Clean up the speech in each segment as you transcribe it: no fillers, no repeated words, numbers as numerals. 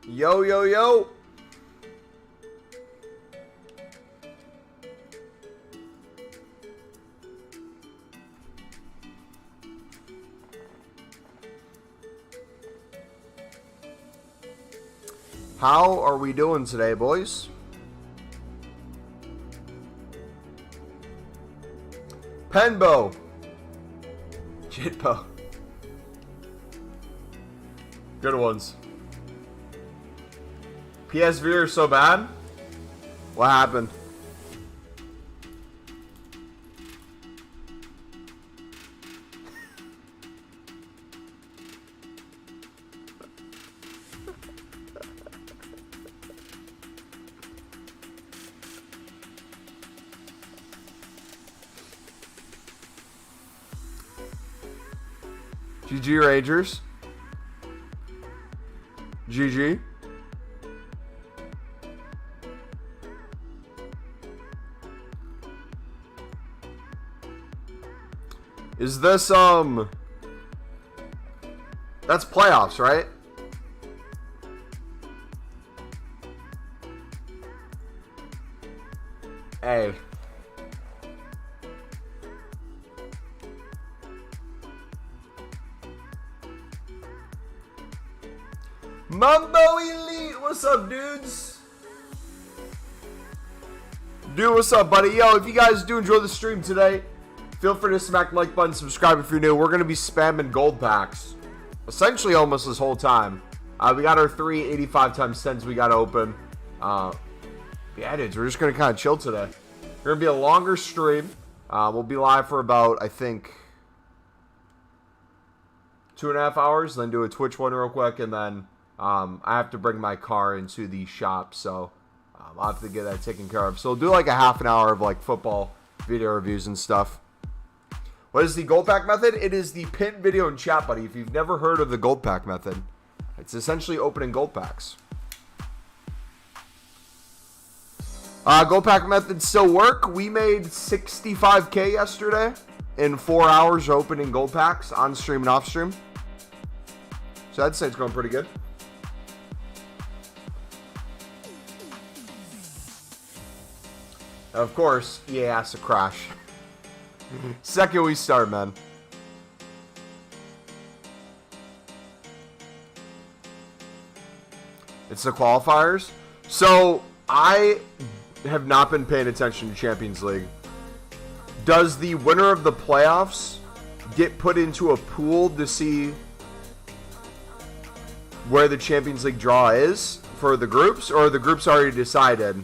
Yo, yo, yo. How are we doing today, boys? Penbo. Jitpo. Good ones. PSV are so bad? What happened? GG Rangers. GG. Is this, that's playoffs, right? A. MumboElite, what's up, dudes? Dude, what's up, buddy? Yo, if you guys do enjoy the stream today, feel free to smack the like button, subscribe if you're new. We're going to be spamming gold packs essentially almost this whole time. We got our 3 85x10s we got to open. Yeah, dudes, we're just going to kind of chill today. We're going to be a longer stream. We'll be live for about, I think, 2.5 hours. Then do a Twitch one real quick. And then I have to bring my car into the shop. So I'll have to get that taken care of. So we'll do like a half an hour of like football video reviews and stuff. What is the gold pack method? It is the pinned video in chat, buddy. If you've never heard of the gold pack method, it's essentially opening gold packs. Gold pack methods still work. We made 65K yesterday in 4 hours opening gold packs on stream and off stream. So I'd say it's going pretty good. Of course, EA has to crash. Second we start, man. It's the qualifiers. So I have not been paying attention to Champions League. Does the winner of the playoffs get put into a pool to see where the Champions League draw is for the groups, or are the groups already decided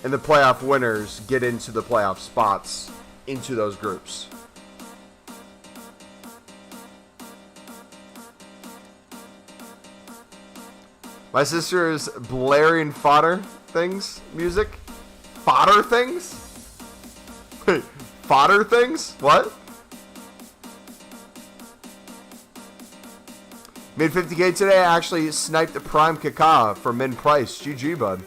and the playoff winners get into the playoff spots into those groups? My sister is blaring fodder things music. Fodder things? Wait, fodder things? What? Made 50K today. I actually sniped the prime Kaká for min price. GG, bud.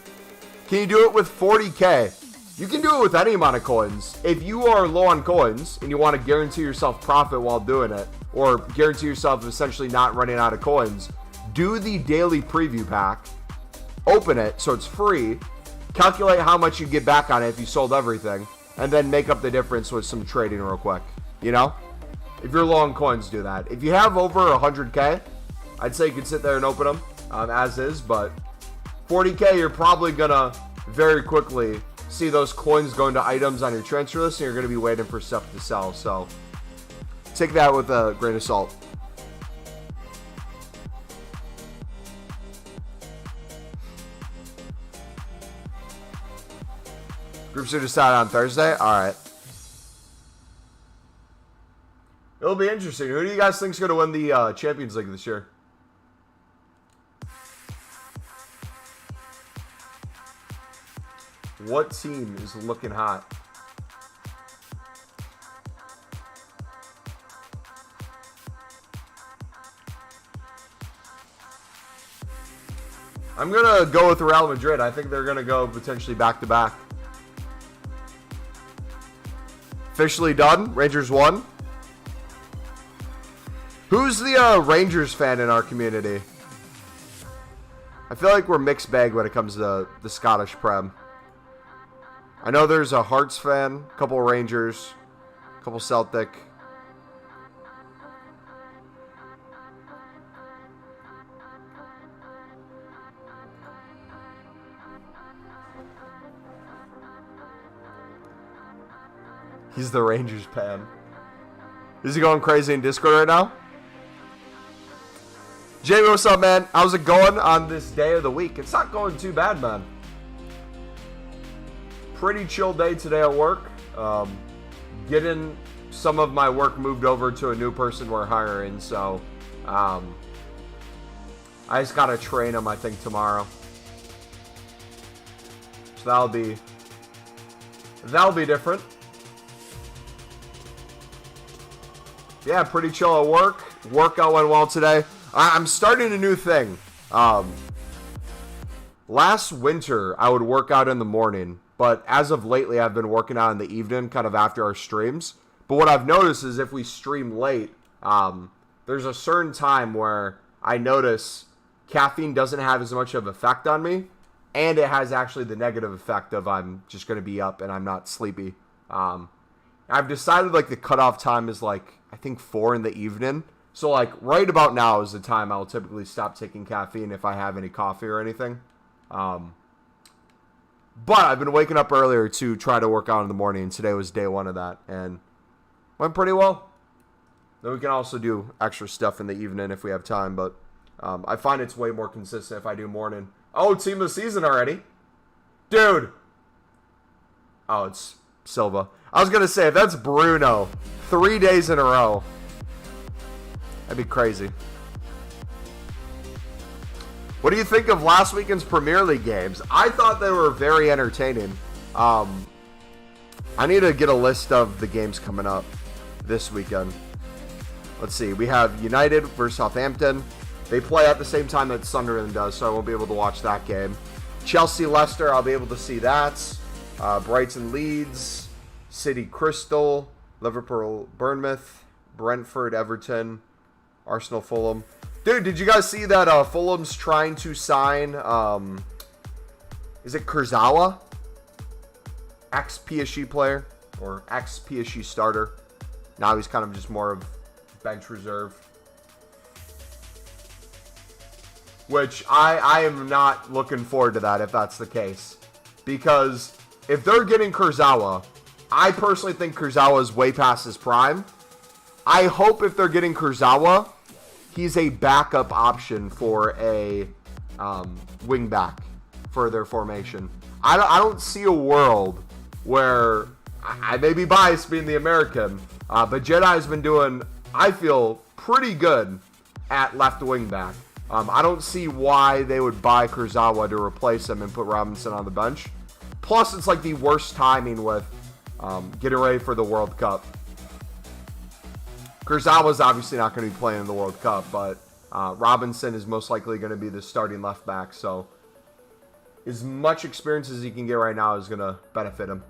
Can you do it with 40K? You can do it with any amount of coins. If you are low on coins and you want to guarantee yourself profit while doing it, or guarantee yourself essentially not running out of coins, do the daily preview pack, open it so it's free, calculate how much you get back on it if you sold everything, and then make up the difference with some trading real quick. You know? If you're low on coins, do that. If you have over 100K, I'd say you could sit there and open them as is, but 40K, you're probably going to very quickly see those coins going to items on your transfer list, and you're going to be waiting for stuff to sell. So take that with a grain of salt. Groups are decided on Thursday? Alright. It'll be interesting. Who do you guys think is going to win the Champions League this year? What team is looking hot? I'm going to go with Real Madrid. I think they're going to go potentially back-to-back. Officially done. Rangers won. Who's the Rangers fan in our community? I feel like we're mixed bag when it comes to the Scottish Prem. I know there's a Hearts fan, a couple Rangers, a couple Celtic. He's the Rangers fan. Is he going crazy in Discord right now? Jamie, what's up, man? How's it going on this day of the week? It's not going too bad, man. Pretty chill day today at work. Getting some of my work moved over to a new person we're hiring, so I just gotta train him, I think, tomorrow. So that'll be different. Yeah, pretty chill at work. Workout went well today. I'm starting a new thing. Last winter, I would work out in the morning, but as of lately, I've been working out in the evening, kind of after our streams. But what I've noticed is if we stream late, there's a certain time where I notice caffeine doesn't have as much of an effect on me, and it has actually the negative effect of I'm just going to be up and I'm not sleepy. I've decided like the cutoff time is like, I think 4 in the evening. So like right about now is the time I'll typically stop taking caffeine if I have any coffee or anything. But I've been waking up earlier to try to work out in the morning, and today was day 1 of that, and went pretty well. Then we can also do extra stuff in the evening if we have time, but I find it's way more consistent if I do morning. Oh, team of the season already? Dude! Oh, it's Silva. I was going to say, if that's Bruno 3 days in a row, that'd be crazy. What do you think of last weekend's Premier League games? I thought they were very entertaining. I need to get a list of the games coming up this weekend. Let's see. We have United versus Southampton. They play at the same time that Sunderland does, so I won't be able to watch that game. Chelsea-Leicester, I'll be able to see that. Brighton-Leeds. City Crystal, Liverpool-Bournemouth, Brentford-Everton, Arsenal-Fulham. Dude, did you guys see that Fulham's trying to sign, is it Kurzawa? Ex-PSG player, or ex-PSG starter. Now he's kind of just more of bench reserve. Which I am not looking forward to that if that's the case. Because if they're getting Kurzawa, I personally think Kurzawa is way past his prime. I hope if they're getting Kurzawa, he's a backup option for a wing back for their formation. I don't see a world where, I may be biased being the American, but Jedi's been doing, I feel, pretty good at left wing back. I don't see why they would buy Kurzawa to replace him and put Robinson on the bench. Plus, it's like the worst timing with getting ready for the World Cup. Kurzawa's obviously not going to be playing in the World Cup, but Robinson is most likely going to be the starting left back. So as much experience as he can get right now is going to benefit him.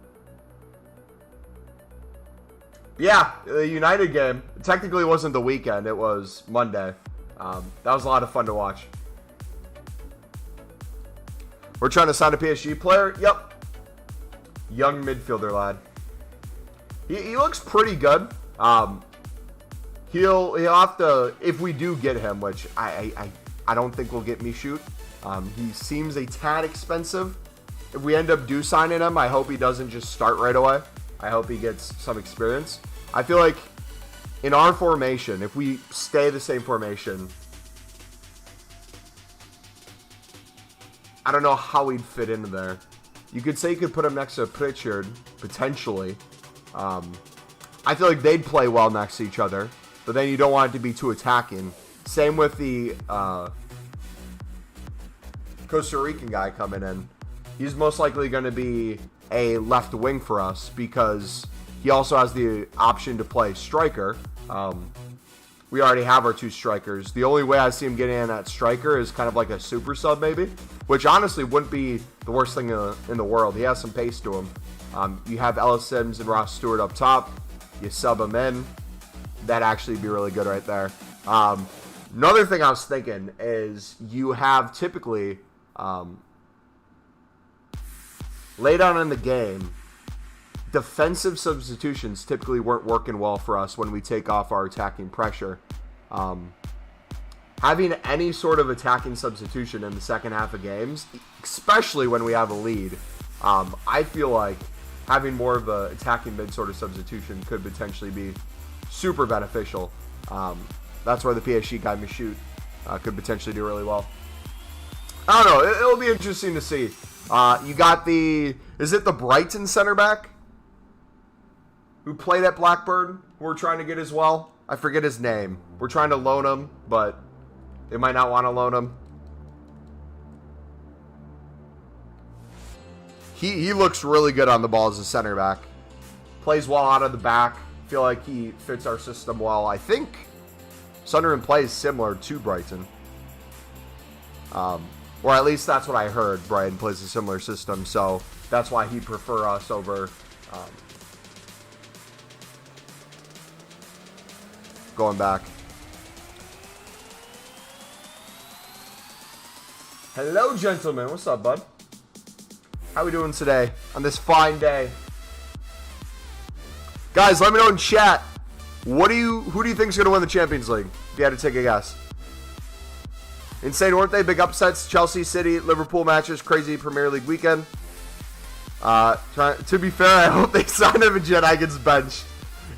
Yeah, the United game technically wasn't the weekend. It was Monday. That was a lot of fun to watch. We're trying to sign a PSG player. Yep. Young midfielder lad. He looks pretty good. He'll have to, if we do get him, which I don't think we'll get Michoud. He seems a tad expensive. If we end up signing him, I hope he doesn't just start right away. I hope he gets some experience. I feel like in our formation, if we stay the same formation, I don't know how he'd fit into there. You could say you could put him next to Pritchard, potentially. I feel like they'd play well next to each other, but then you don't want it to be too attacking. Same with the Costa Rican guy coming in. He's most likely going to be a left wing for us because he also has the option to play striker. We already have our 2 strikers. The only way I see him getting in at striker is kind of like a super sub maybe, which honestly wouldn't be the worst thing in the world. He has some pace to him. You have Ellis Sims and Ross Stewart up top. You sub him in. That'd actually be really good right there. Another thing I was thinking is you have typically late on in the game, defensive substitutions typically weren't working well for us when we take off our attacking pressure. Having any sort of attacking substitution in the second half of games, especially when we have a lead, I feel like having more of an attacking mid sort of substitution could potentially be super beneficial. That's where the PSG guy Michoud could potentially do really well. I don't know. It'll be interesting to see. You got is it the Brighton center back who played at Blackburn who we're trying to get as well? I forget his name. We're trying to loan him, but they might not want to loan him. He looks really good on the ball as a center back. Plays well out of the back. Feel like he fits our system well. I think Sunderland plays similar to Brighton. Or at least that's what I heard. Brighton plays a similar system, so that's why he'd prefer us over going back. Hello, gentlemen. What's up, bud? How we doing today on this fine day? Guys, let me know in chat. Who do you think is going to win the Champions League? If you had to take a guess. Insane, weren't they? Big upsets. Chelsea, City, Liverpool matches. Crazy Premier League weekend. To be fair, I hope they sign him and Jet Egan's bench.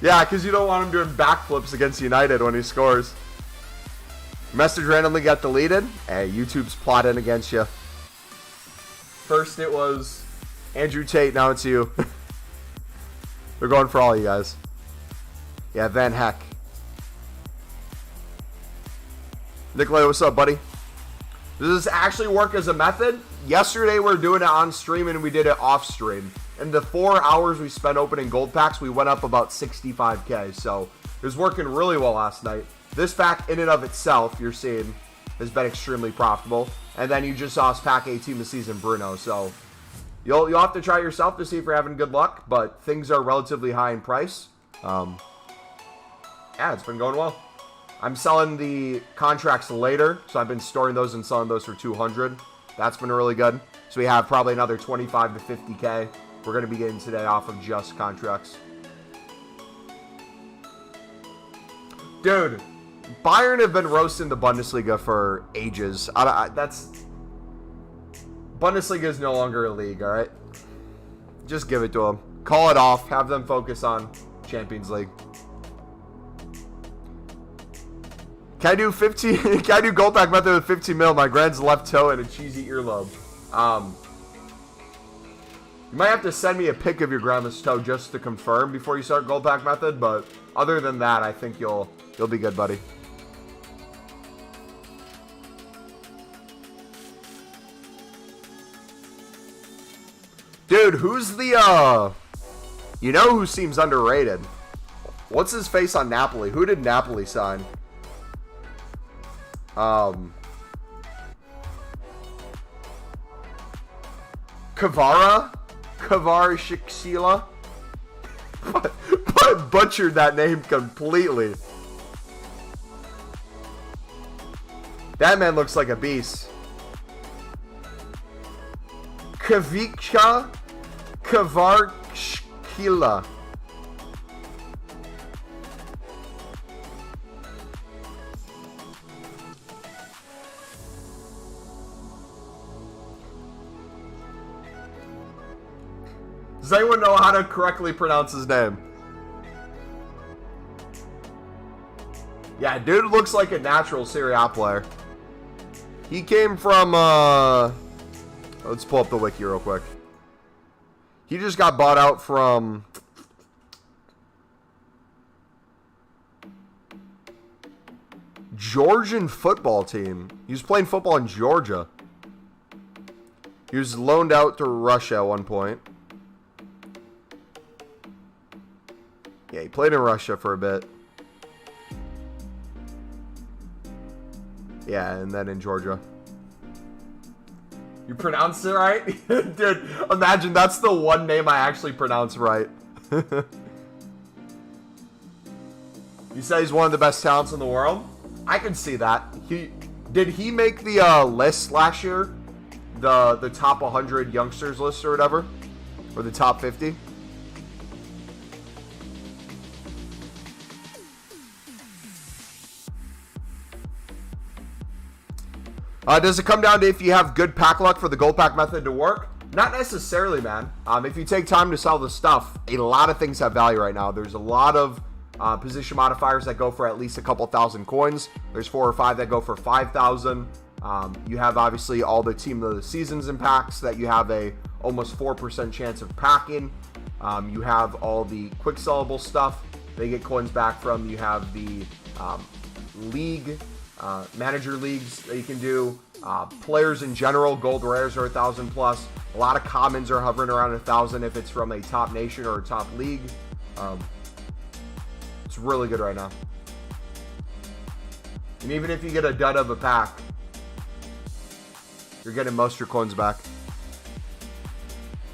Yeah, because you don't want him doing backflips against United when he scores. Message randomly got deleted. Hey, YouTube's plotting against you. First it was Andrew Tate, now it's you. They're going for all you guys. Yeah, Van Heck. Nikolai, what's up, buddy? Does this actually work as a method? Yesterday we were doing it on stream and we did it off stream. In the 4 hours we spent opening gold packs, we went up about 65k. So it was working really well last night. This pack in and of itself, you're seeing, has been extremely profitable. And then you just saw us pack a team of season Bruno. So you'll have to try yourself to see if you're having good luck. But things are relatively high in price. Yeah, it's been going well. I'm selling the contracts later, so I've been storing those and selling those for 200. That's been really good. So we have probably another 25 to 50k we're going to be getting today off of just contracts. Dude, Bayern have been roasting the Bundesliga for ages. Bundesliga is no longer a league, all right? Just give it to them. Call it off. Have them focus on Champions League. Can I do 15? Can I do gold pack method with 15 mil? My grand's left toe and a cheesy earlobe. You might have to send me a pic of your grandma's toe just to confirm before you start gold pack method. But other than that, I think you'll be good, buddy. Dude, who's the you know who seems underrated? What's his face on Napoli? Who did Napoli sign? Kvaratskhelia? But butchered that name completely. That man looks like a beast. Kvaratskhelia. Does anyone know how to correctly pronounce his name? Yeah, dude looks like a natural Serie A player. He came from, let's pull up the wiki real quick. He just got bought out from Georgian football team. He was playing football in Georgia. He was loaned out to Russia at one point. Yeah, he played in Russia for a bit. Yeah, and then in Georgia. You pronounced it right? Dude, imagine that's the one name I actually pronounce right. You say he's one of the best talents in the world? I can see that. Did he make the list last year? The top 100 youngsters list or whatever? Or the top 50? Does it come down to if you have good pack luck for the gold pack method to work? Not necessarily, man. If you take time to sell the stuff, a lot of things have value right now. There's a lot of position modifiers that go for at least a couple thousand coins. There's 4 or 5 that go for 5,000. You have obviously all the team of the seasons in packs that you have a almost 4% chance of packing. You have all the quick sellable stuff they get coins back from. You have the league manager leagues that you can do. Players in general, gold rares are 1,000 plus. A lot of commons are hovering around 1,000 if it's from a top nation or a top league. It's really good right now. And even if you get a dud of a pack, you're getting most of your coins back.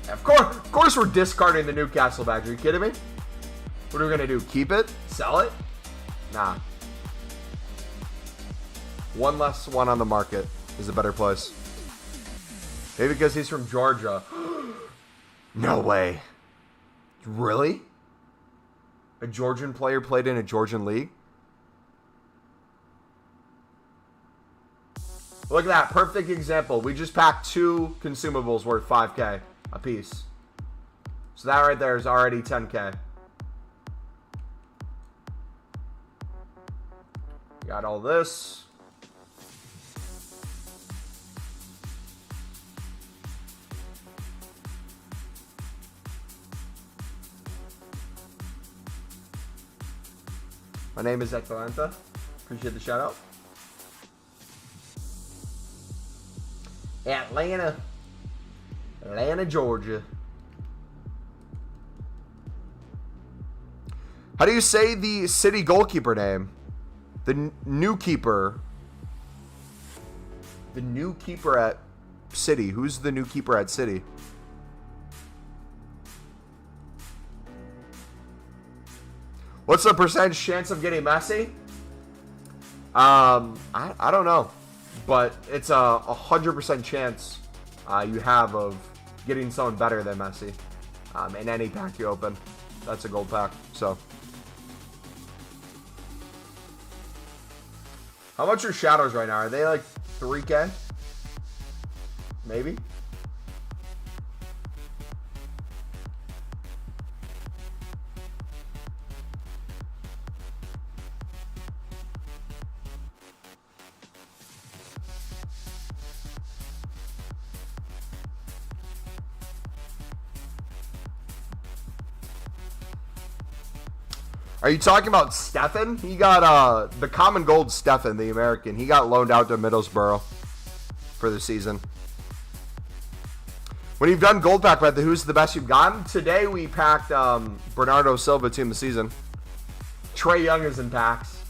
Of course we're discarding the Newcastle badge. Are you kidding me? What are we going to do? Keep it? Sell it? Nah. One less one on the market is a better place. Maybe because he's from Georgia. No way. Really? A Georgian player played in a Georgian league? Look at that. Perfect example. We just packed 2 consumables worth 5K a piece. So that right there is already 10K. Got all this. My name is Atlanta. Appreciate the shout out. Atlanta, Georgia. How do you say the City goalkeeper name? The new keeper. The new keeper at City. Who's the new keeper at City? What's the percentage chance of getting Messi? I don't know. But it's a 100% chance you have of getting someone better than Messi in any pack you open. That's a gold pack. So, how much are shadows right now? Are they like 3K? Maybe. Are you talking about Stefan? He got the common gold Stefan, the American. He got loaned out to Middlesbrough for the season. When you've done gold pack method, who's the best you've gotten? Today we packed Bernardo Silva team of the season. Trey Young is in packs.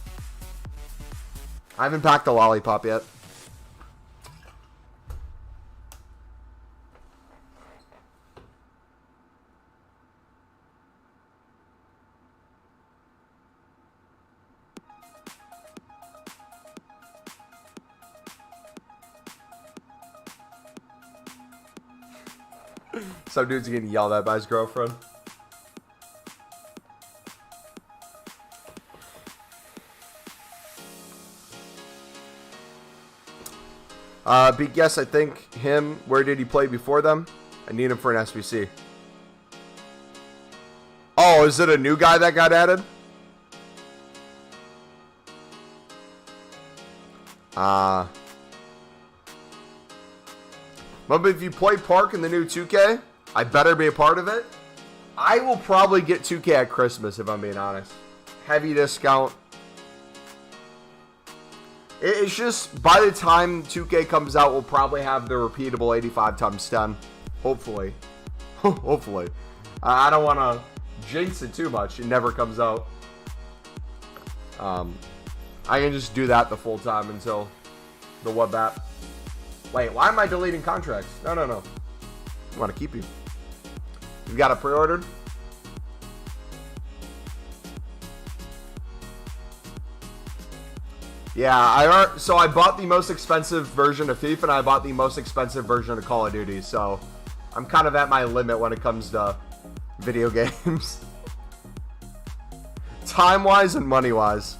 I haven't packed the lollipop yet. Some dude's getting yelled at by his girlfriend. Big guess, I think him. Where did he play before them? I need him for an SBC. Oh, is it a new guy that got added? But if you play Park in the new 2K, I better be a part of it. I will probably get 2K at Christmas, if I'm being honest. Heavy discount. It's just, by the time 2K comes out, we'll probably have the repeatable 85x10. Hopefully. Hopefully. I don't want to jinx it too much. It never comes out. I can just do that the full time until the web app. Wait, why am I deleting contracts? No. I want to keep you. You got it pre-ordered? Yeah, so I bought the most expensive version of FIFA and I bought the most expensive version of Call of Duty. So I'm kind of at my limit when it comes to video games. Time-wise and money-wise.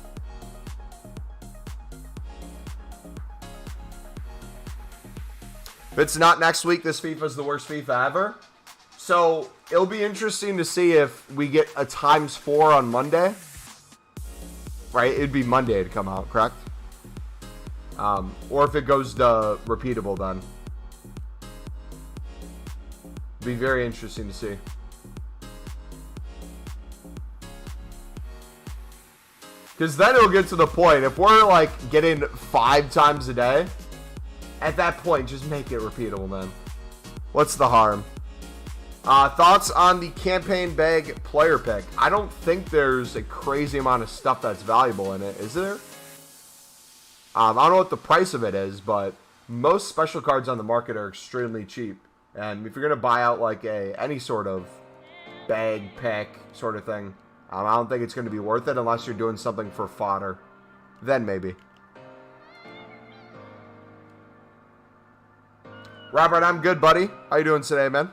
If it's not next week, this FIFA is the worst FIFA ever. So it'll be interesting to see if we get a ×4 on Monday. Right? It'd be Monday to come out, correct? Or if it goes to repeatable then. It'd be very interesting to see. Because then it'll get to the point, if we're like getting 5 times a day, at that point, just make it repeatable, man. What's the harm? Thoughts on the campaign bag player pick? I don't think there's a crazy amount of stuff that's valuable in it, is there? I don't know what the price of it is, but most special cards on the market are extremely cheap. And if you're going to buy out like any sort of bag pick sort of thing, I don't think it's going to be worth it unless you're doing something for fodder. Then maybe. Robert, I'm good, buddy. How you doing today, man?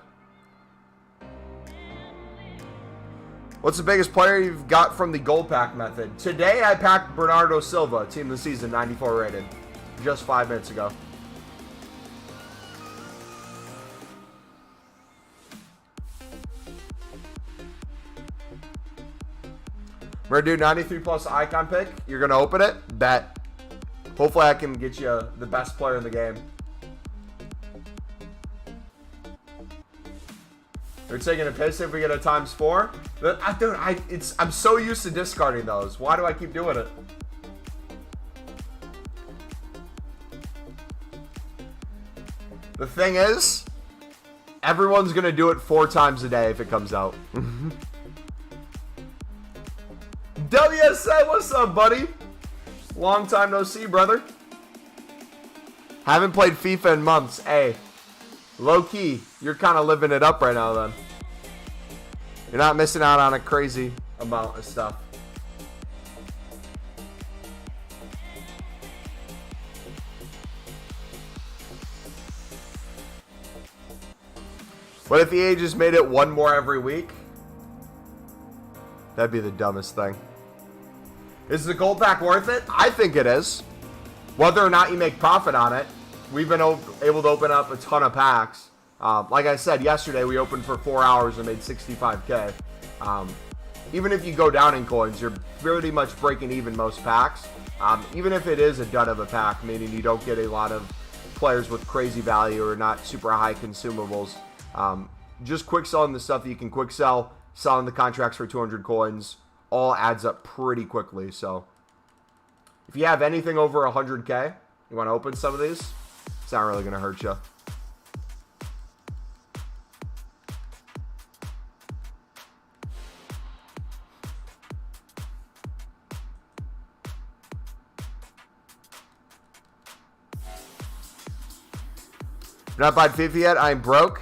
What's the biggest player you've got from the gold pack method? Today I packed Bernardo Silva, team of the season, 94 rated. Just 5 minutes ago. We're going to do 93 plus icon pick. You're going to open it. Bet. Hopefully I can get you the best player in the game. We're taking a piss if we get a ×4. But I'm so used to discarding those. Why do I keep doing it? The thing is, everyone's going to do it 4 times a day if it comes out. WSA, what's up, buddy? Long time no see, brother. Haven't played FIFA in months. Hey, low key, you're kind of living it up right now then. You're not missing out on a crazy amount of stuff. What if EA just made it 1 more every week? That'd be the dumbest thing. Is the gold pack worth it? I think it is. Whether or not you make profit on it, we've been able to open up a ton of packs. Like I said, yesterday we opened for 4 hours and made 65K. Even if you go down in coins, you're pretty much breaking even most packs. Even if it is a dud of a pack, meaning you don't get a lot of players with crazy value or not super high consumables. Just quick selling the stuff that you can quick sell, selling the contracts for 200 coins, all adds up pretty quickly. So if you have anything over 100K, you want to open some of these, it's not really going to hurt you. Not buying FIFA yet. I'm broke.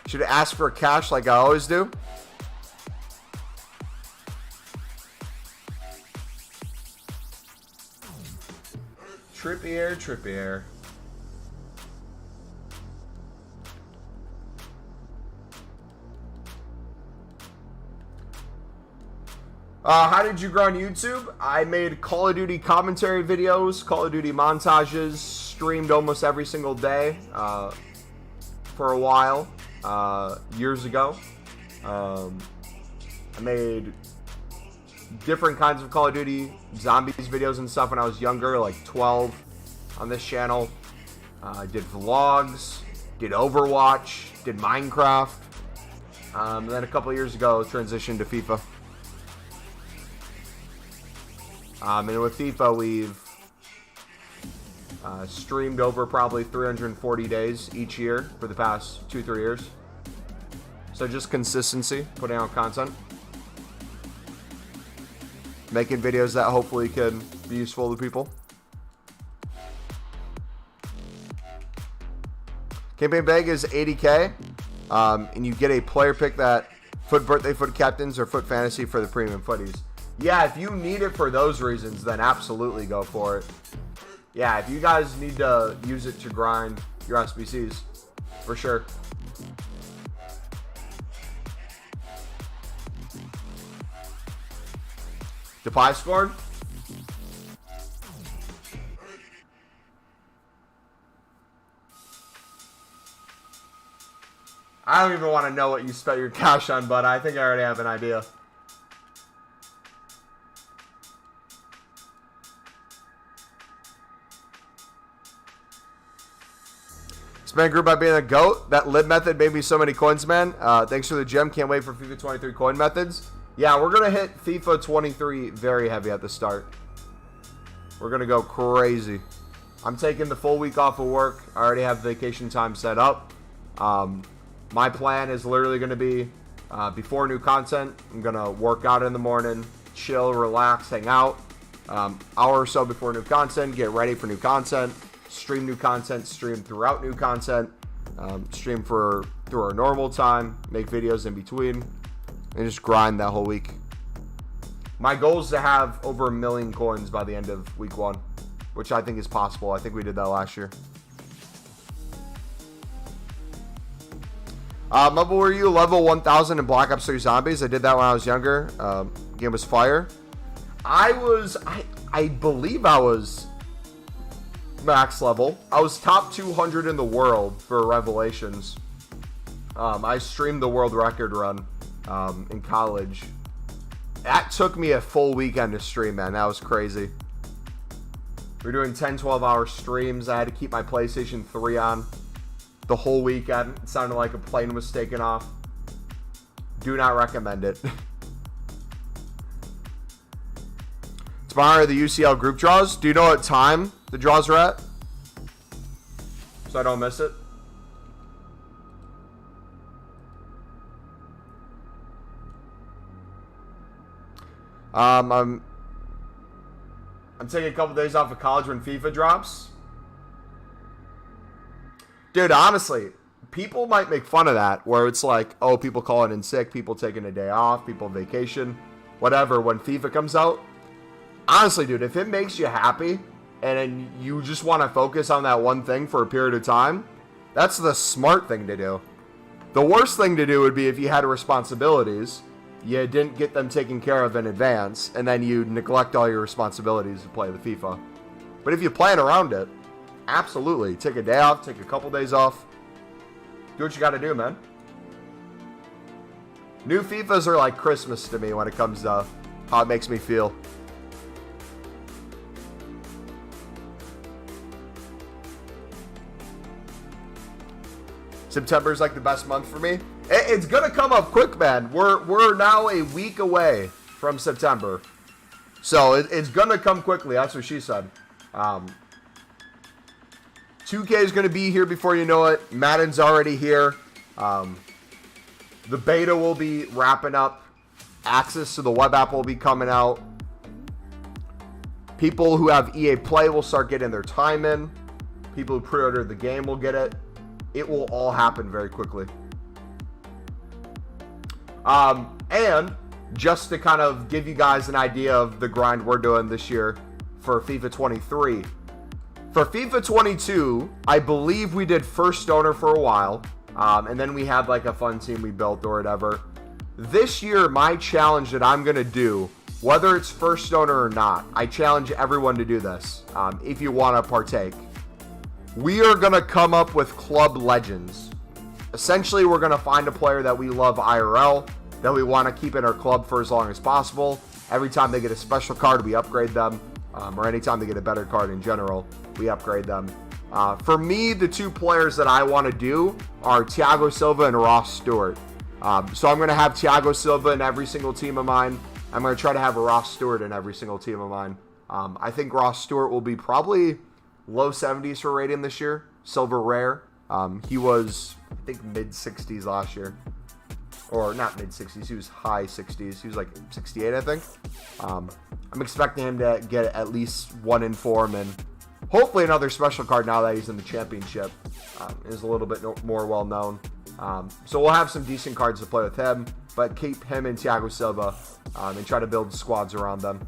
Should ask for cash like I always do. Trippier. How did you grow on YouTube? I made Call of Duty commentary videos, Call of Duty montages, streamed almost every single day for a while, years ago. I made different kinds of Call of Duty zombies videos and stuff when I was younger, like 12 on this channel. I did vlogs, did Overwatch, did Minecraft, and then a couple of years ago transitioned to FIFA. And with FIFA, we've streamed over probably 340 days each year for the past 2-3 years. So just consistency, putting out content. Making videos that hopefully can be useful to people. Campaign bag is 80K. And you get a player pick that FUT Birthday, FUT Captains, or FUT Fantasy for the premium footies. Yeah, if you need it for those reasons, then absolutely go for it. Yeah, if you guys need to use it to grind your SBCs, for sure. Depay scored? I don't even want to know what you spent your cash on, but I think I already have an idea. Spend group by being a GOAT. That lib method made me so many coins, man. Thanks for the gem. Can't wait for FIFA 23 coin methods. Yeah, we're going to hit FIFA 23 very heavy at the start. We're going to go crazy. I'm taking the full week off of work. I already have vacation time set up. My plan is literally going to be before new content. I'm going to work out in the morning, chill, relax, hang out. Hour or so before new content, get ready for new content. Stream new content, stream throughout new content. Stream through our normal time. Make videos in between. And just grind that whole week. My goal is to have over 1 million coins by the end of week 1. Which I think is possible. I think we did that last year. Mumbo, were you level 1000 in Black Ops 3 Zombies? I did that when I was younger. Game was fire. I believe I was max level. I was top 200 in the world for Revelations. I streamed the world record run in college. That took me a full weekend to stream, man. That was crazy. We were doing 10, 12-hour streams. I had to keep my PlayStation 3 on the whole weekend. It sounded like a plane was taking off. Do not recommend it. Tomorrow are the UCL group draws. Do you know what time the draws are at? So I don't miss it. I'm taking a couple days off of college when FIFA drops. Dude, honestly, people might make fun of that, where it's like, oh, people calling in sick, people taking a day off, people vacation, whatever, when FIFA comes out. Honestly, dude, if it makes you happy, and you just want to focus on that one thing for a period of time, that's the smart thing to do. The worst thing to do would be if you had responsibilities, you didn't get them taken care of in advance, and then you neglect all your responsibilities to play the FIFA. But if you plan around it, absolutely. Take a day off, take a couple days off. Do what you got to do, man. New FIFAs are like Christmas to me when it comes to how it makes me feel. September is like the best month for me. It's going to come up quick, man. We're now a week away from September. So it's going to come quickly. That's what she said. 2K is going to be here before you know it. Madden's already here. The beta will be wrapping up. Access to the web app will be coming out. People who have EA Play will start getting their time in. People who pre-ordered the game will get it. It will all happen very quickly. And just to kind of give you guys an idea of the grind we're doing this year for FIFA 23. For FIFA 22, I believe we did first owner for a while. And then we had like a fun team we built or whatever. This year, my challenge that I'm going to do, whether it's first owner or not, I challenge everyone to do this if you want to partake. We are going to come up with club legends. Essentially, we're going to find a player that we love IRL, that we want to keep in our club for as long as possible. Every time they get a special card, we upgrade them. Or anytime they get a better card in general, we upgrade them. For me, the two players that I want to do are Thiago Silva and Ross Stewart. So I'm going to have Thiago Silva in every single team of mine. I'm going to try to have Ross Stewart in every single team of mine. I think Ross Stewart will be probably low 70s for rating this year. Silver rare. He was, I think, mid-60s last year. Or not mid-60s, he was high 60s. He was like 68, I think. I'm expecting him to get at least one in form and hopefully another special card now that he's in the championship. Is a little bit more well-known. So we'll have some decent cards to play with him, but keep him and Thiago Silva and try to build squads around them.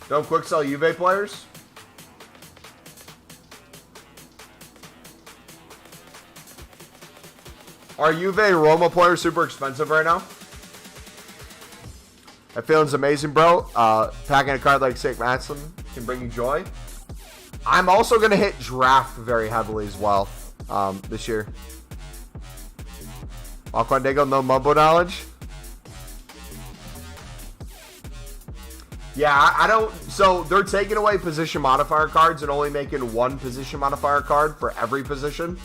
Don't quick sell Juve players. Are Juve Roma players super expensive right now? That feeling's amazing, bro. Packing a card like St. Matson can bring you joy. I'm also going to hit draft very heavily as well this year. Aquandigo, no mumbo knowledge? Yeah, I don't... So, they're taking away position modifier cards and only making one position modifier card for every position.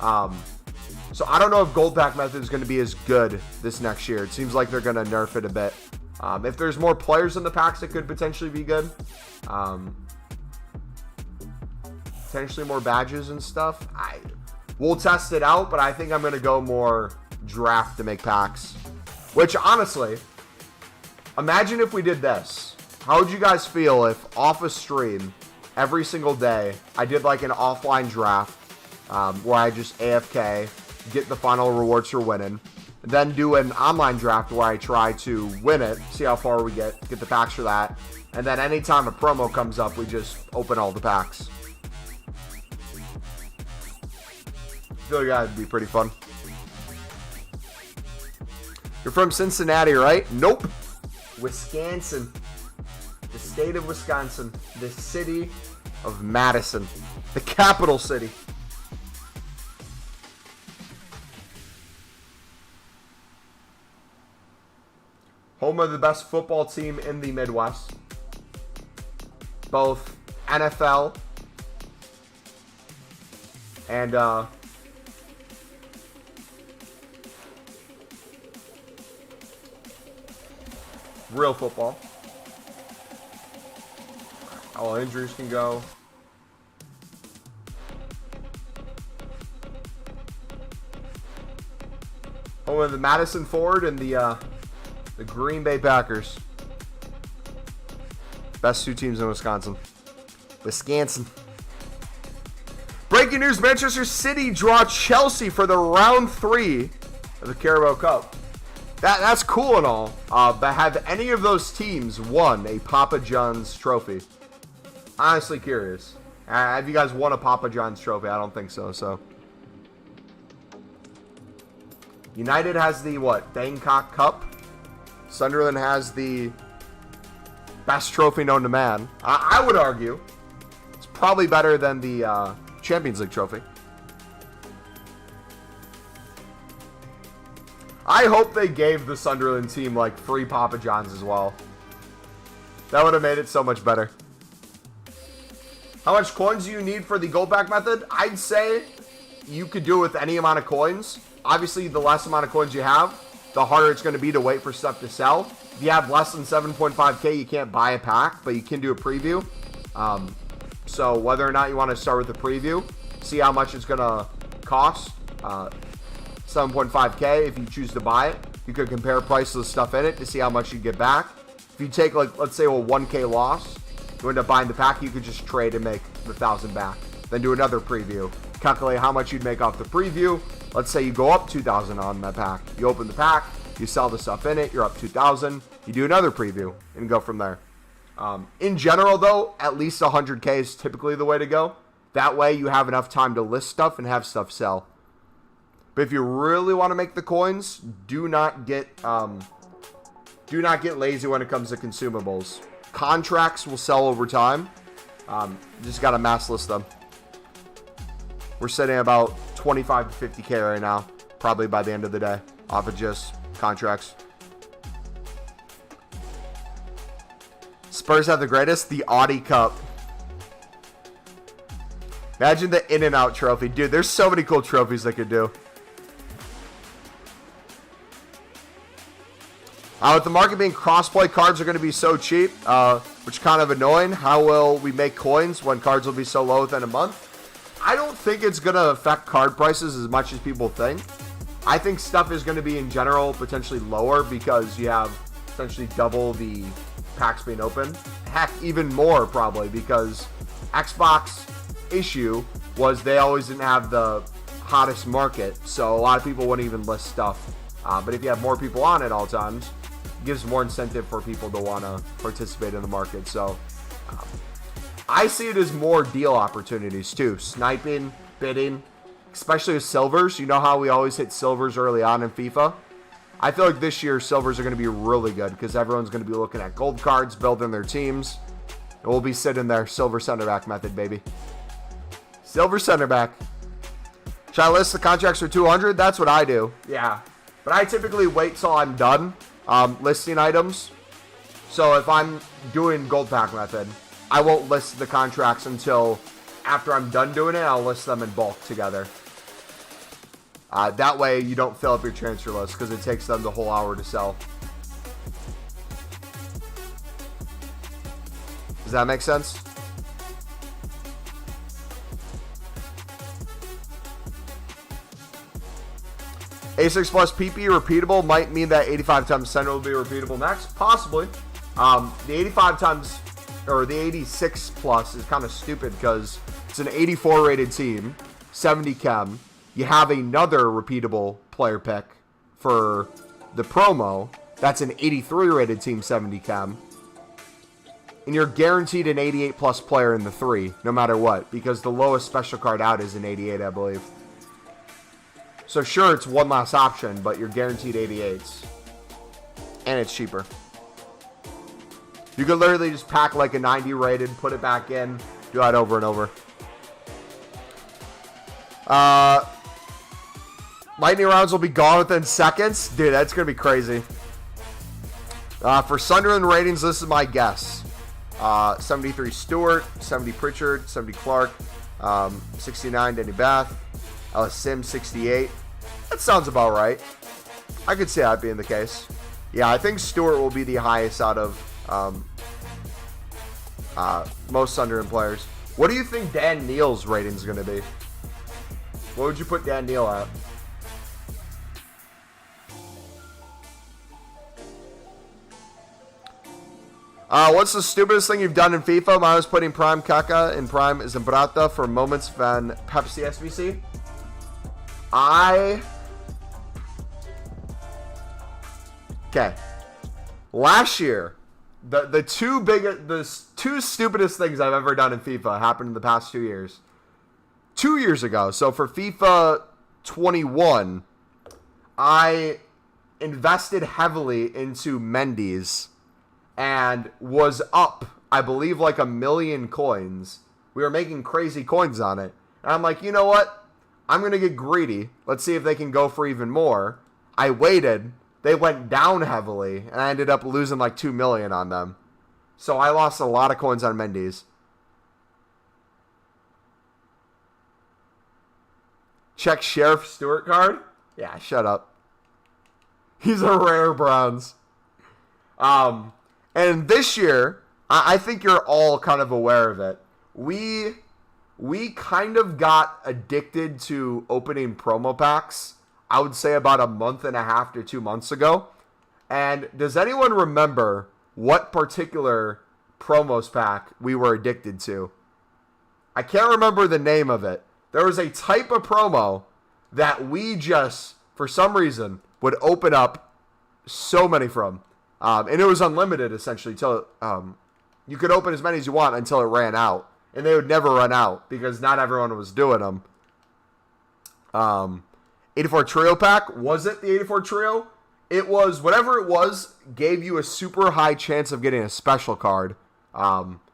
So, I don't know if gold pack method is going to be as good this next year. It seems like they're going to nerf it a bit. If there's more players in the packs, it could potentially be good. Potentially more badges and stuff. We'll test it out, but I think I'm going to go more draft to make packs. Which, honestly, imagine if we did this. How would you guys feel if off a stream, every single day, I did like an offline draft where I just AFK, get the final rewards for winning, and then do an online draft where I try to win it, see how far we get the packs for that, and then anytime a promo comes up, we just open all the packs. I feel like that would be pretty fun. You're from Cincinnati, right? Nope. Wisconsin. The state of Wisconsin. The city of Madison. The capital city. Home of the best football team in the Midwest. Both NFL and real football. All injuries can go. Home of the Madison Ford and the Green Bay Packers. Best two teams in Wisconsin. Wisconsin. Breaking news, Manchester City draw Chelsea for the round 3 of the Carabao Cup. That's cool and all, but have any of those teams won a Papa John's trophy? Honestly curious. Have you guys won a Papa John's trophy? I don't think so. United has the, what, Bangkok Cup? Sunderland has the best trophy known to man. I would argue it's probably better than the Champions League trophy. I hope they gave the Sunderland team like free Papa John's as well. That would have made it so much better. How much coins do you need for the gold pack method? I'd say you could do it with any amount of coins. Obviously, the less amount of coins you have, the harder it's going to be to wait for stuff to sell. If you have less than 7.5k, you can't buy a pack, but you can do a preview. So whether or not you want to start with a preview, see how much it's going to cost. 7.5k if you choose to buy it. You could compare prices of stuff in it to see how much you get back. If you take, like, let's say a 1k loss, you end up buying the pack, you could just trade and make the 1,000 back. Then do another preview. Calculate how much you'd make off the preview. Let's say you go up 2,000 on that pack. You open the pack, you sell the stuff in it, you're up 2,000. You do another preview and go from there. In general, though, at least 100k is typically the way to go. That way you have enough time to list stuff and have stuff sell. But if you really want to make the coins, do not get lazy when it comes to consumables. Contracts will sell over time. Just got to mass list them. We're sitting at about 25 to 50k right now, probably by the end of the day, off of just contracts. Spurs have the greatest, the Audi Cup. Imagine the In-N-Out trophy. Dude, there's so many cool trophies they could do. With the market being crossplay, cards are going to be so cheap, which is kind of annoying. How will we make coins when cards will be so low within a month? I don't think it's going to affect card prices as much as people think. I think stuff is going to be, in general, potentially lower because you have essentially double the packs being open. Heck, even more probably because Xbox issue was they always didn't have the hottest market, so a lot of people wouldn't even list stuff. But if you have more people on it all times, it gives more incentive for people to want to participate in the market. So I see it as more deal opportunities too. Sniping, bidding, especially with silvers. You know how we always hit silvers early on in FIFA? I feel like this year silvers are going to be really good because everyone's going to be looking at gold cards, building their teams. And we'll be sitting there, silver center back method, baby. Silver center back. Should I list the contracts for 200? That's what I do. Yeah. But I typically wait till I'm done listing items. So if I'm doing gold pack method, I won't list the contracts until after I'm done doing it. I'll list them in bulk together. That way you don't fill up your transfer list because it takes them the whole hour to sell. Does that make sense? A6 plus PP repeatable might mean that 85 times 10 will be repeatable next. Possibly. The 85 times, or the 86 plus is kind of stupid because it's an 84 rated team, 70 chem. You have another repeatable player pick for the promo. That's an 83 rated team, 70 chem. And you're guaranteed an 88 plus player in the 3, no matter what, because the lowest special card out is an 88, I believe. So sure, it's one last option, but you're guaranteed 88s. And it's cheaper. You could literally just pack like a 90 rated, put it back in, do that over and over. Lightning rounds will be gone within seconds. Dude, that's going to be crazy. For Sunderland ratings, this is my guess. 73 Stewart, 70 Pritchard, 70 Clark, 69 Denny Bath, Ellis Sims 68. That sounds about right. I could see that being the case. Yeah, I think Stewart will be the highest out of most Sunderland players. What do you think Dan Neal's rating is going to be? What would you put Dan Neal at? What's the stupidest thing you've done in FIFA? Mine was putting Prime Kaka in Prime Zambrata for moments van Pepsi SBC. Okay. Last year, the two stupidest things I've ever done in FIFA happened in the past 2 years. 2 years ago, so for FIFA 21, I invested heavily into Mendy's and was up, I believe, like 1 million coins. We were making crazy coins on it. And I'm like, you know what? I'm going to get greedy. Let's see if they can go for even more. I waited. They went down heavily, and I ended up losing like 2 million on them. So I lost a lot of coins on Mendy's. Check Sheriff Stewart card? Yeah, shut up. He's a rare bronze. And this year, I think you're all kind of aware of it. We kind of got addicted to opening promo packs, I would say about a month and a half to 2 months ago. And does anyone remember what particular promos pack we were addicted to? I can't remember the name of it. There was a type of promo that we just, for some reason, would open up so many from. And it was unlimited, essentially, till you could open as many as you want until it ran out. And they would never run out because not everyone was doing them. 84 Trio pack. Was it the 84 Trio? It was, whatever it was, gave you a super high chance of getting a special card. But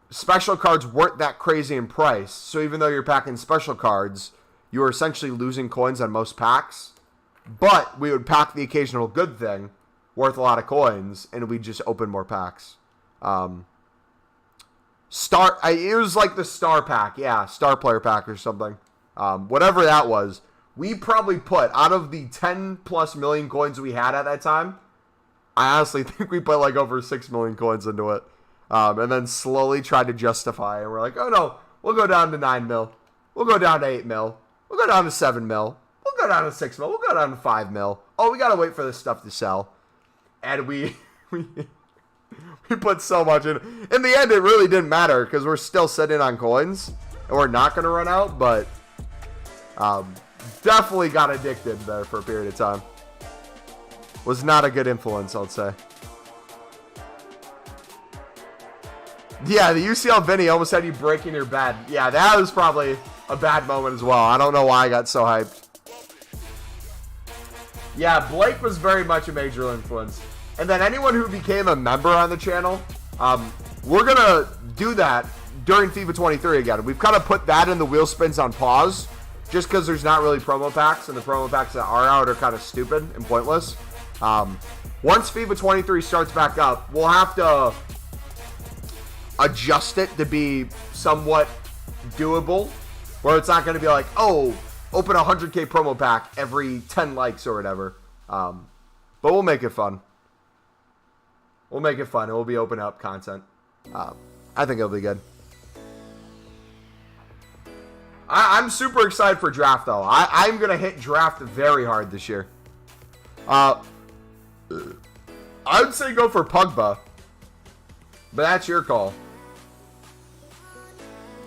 special cards weren't that crazy in price. So even though you're packing special cards, you were essentially losing coins on most packs. But we would pack the occasional good thing worth a lot of coins, and we'd just open more packs. It was like the star pack. Yeah, star player pack or something. Whatever that was. We probably put, out of the 10 plus million coins we had at that time, I honestly think we put like over 6 million coins into it. And then slowly tried to justify it. We're like, oh no, we'll go down to 9 mil. We'll go down to 8 mil. We'll go down to 7 mil. We'll go down to 6 mil. We'll go down to 5 mil. Oh, we got to wait for this stuff to sell. And we We put so much in. In the end, it really didn't matter because we're still sitting on coins and we're not going to run out, but definitely got addicted there for a period of time. Was not a good influence, I'd say. Yeah, the UCL Vinny almost had you breaking your bed. Yeah, that was probably a bad moment as well. I don't know why I got so hyped. Yeah, Blake was very much a major influence. And then anyone who became a member on the channel, we're going to do that during FIFA 23 again. We've kind of put that in the wheel spins on pause just because there's not really promo packs, and the promo packs that are out are kind of stupid and pointless. Once FIFA 23 starts back up, we'll have to adjust it to be somewhat doable, where it's not going to be like, oh, open a 100k promo pack every 10 likes or whatever. But we'll make it fun. We'll make it fun. It will be open up content. I think it'll be good. I'm super excited for draft, though. I'm going to hit draft very hard this year. I would say go for Pogba. But that's your call.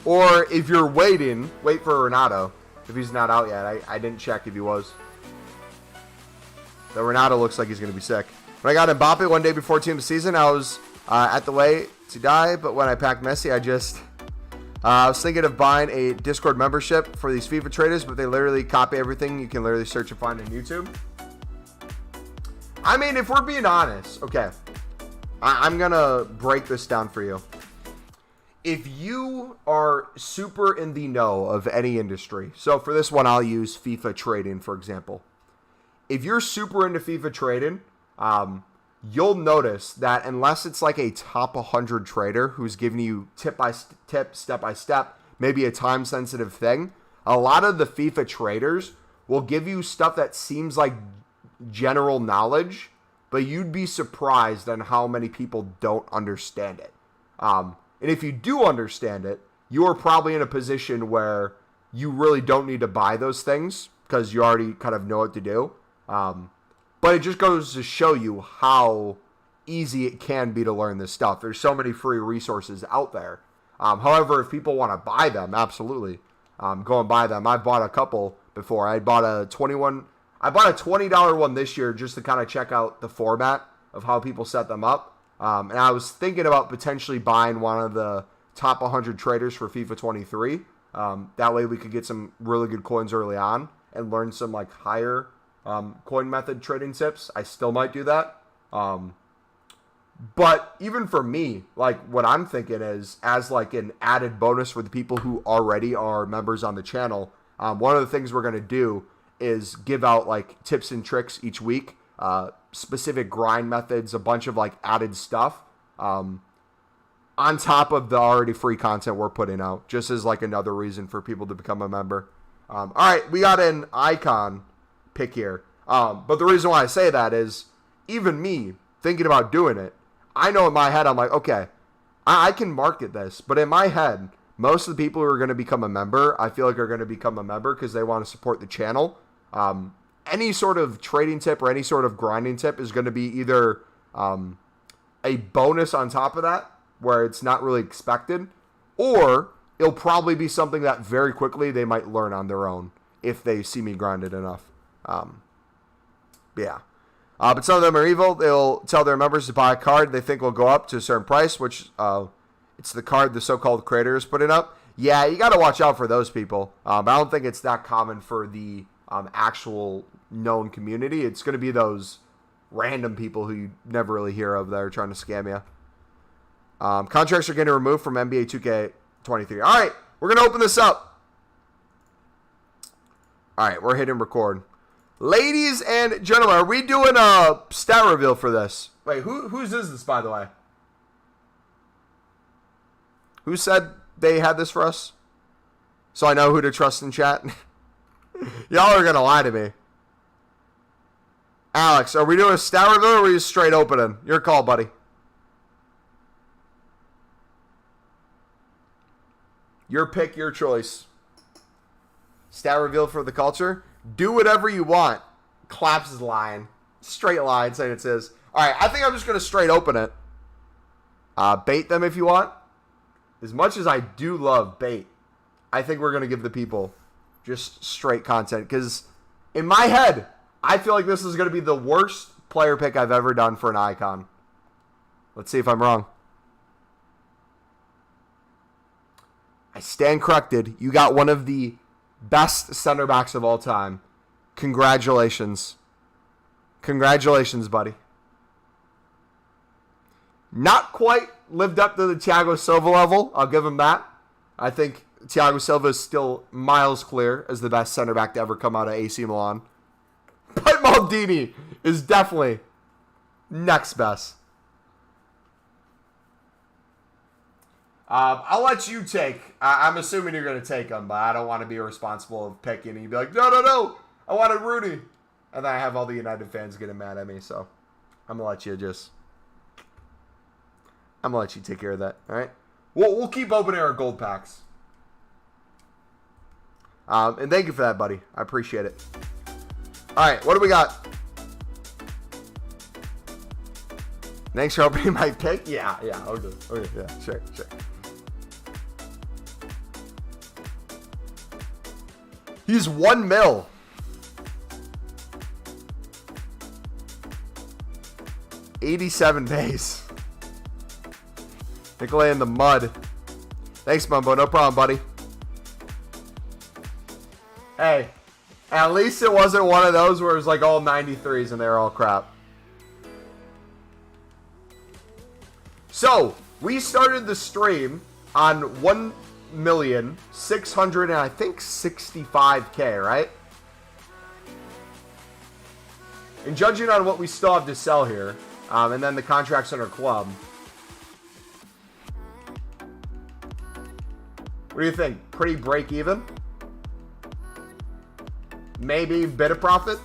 Or if you're waiting, wait for Ronaldo. If he's not out yet. I didn't check if he was. The Ronaldo looks like he's going to be sick. When I got Mbappe one day before team of the season, I was at the way to die. But when I packed Messi, I was thinking of buying a Discord membership for these FIFA traders, but they literally copy everything. You can literally search and find on YouTube. I mean, if we're being honest, okay, I'm going to break this down for you. If you are super in the know of any industry, so for this one, I'll use FIFA trading, for example. If you're super into FIFA trading, you'll notice that unless it's like a top 100 trader who's giving you tip by tip, step by step, maybe a time sensitive thing, a lot of the FIFA traders will give you stuff that seems like general knowledge, but you'd be surprised on how many people don't understand it. And if you do understand it, you are probably in a position where you really don't need to buy those things because you already kind of know what to do. But it just goes to show you how easy it can be to learn this stuff. There's so many free resources out there. However, if people want to buy them, absolutely, go and buy them. I've bought a couple before. I bought a $20 one this year just to kind of check out the format of how people set them up. And I was thinking about potentially buying one of the top 100 traders for FIFA 23. That way we could get some really good coins early on and learn some like higher coin method trading tips. I still might do that. But even for me, like what I'm thinking is as like an added bonus for the people who already are members on the channel, one of the things we're going to do is give out like tips and tricks each week, specific grind methods, a bunch of like added stuff on top of the already free content we're putting out, just as like another reason for people to become a member. All right, we got an icon pick here. But the reason why I say that is even me thinking about doing it, I know in my head, I'm like, okay, I can market this, but in my head, most of the people who are going to become a member, I feel like are going to become a member because they want to support the channel. Any sort of trading tip or any sort of grinding tip is going to be either a bonus on top of that, where it's not really expected, or it'll probably be something that very quickly they might learn on their own if they see me grind it enough. Yeah. But some of them are evil. They'll tell their members to buy a card they think will go up to a certain price, which it's the card the so-called creator is putting up. Yeah, you got to watch out for those people. I don't think it's that common for the actual known community. It's going to be those random people who you never really hear of that are trying to scam you. Contracts are getting removed from NBA 2K23. All right, we're going to open this up. All right, we're hitting record. Ladies and gentlemen, are we doing a stat reveal for this? Wait, whose is this, by the way? Who said they had this for us? So I know who to trust in chat. Y'all are going to lie to me. Alex, are we doing a stat reveal or are we just straight opening? Your call, buddy. Your pick, your choice. Stat reveal for the culture. Do whatever you want. Claps is lying. Straight line saying it says. All right, I think I'm just going to straight open it. Bait them if you want. As much as I do love bait, I think we're going to give the people just straight content. Because in my head, I feel like this is going to be the worst player pick I've ever done for an icon. Let's see if I'm wrong. I stand corrected. You got one of the best center backs of all time. Congratulations. Congratulations, buddy. Not quite lived up to the Thiago Silva level. I'll give him that. I think Thiago Silva is still miles clear as the best center back to ever come out of AC Milan. But Maldini is definitely next best. I'll let you take. I'm assuming you're going to take him, but I don't want to be responsible of picking. And you'd be like, no. I wanted Rudy. And then I have all the United fans getting mad at me. So I'm going to let you take care of that. All right. We'll keep opening our gold packs. And thank you for that, buddy. I appreciate it. All right. What do we got? Thanks for opening my pick. Yeah. Okay. Yeah. Sure. He's 1 mil. $87 base. Nicolay in the mud. Thanks, Mumbo. No problem, buddy. Hey, at least it wasn't one of those where it was like all 93s and they were all crap. So, we started the stream on 1,600,000 and I think 65K, right? And judging on what we still have to sell here, and then the contracts in our club. What do you think? Pretty break even? Maybe a bit of profit?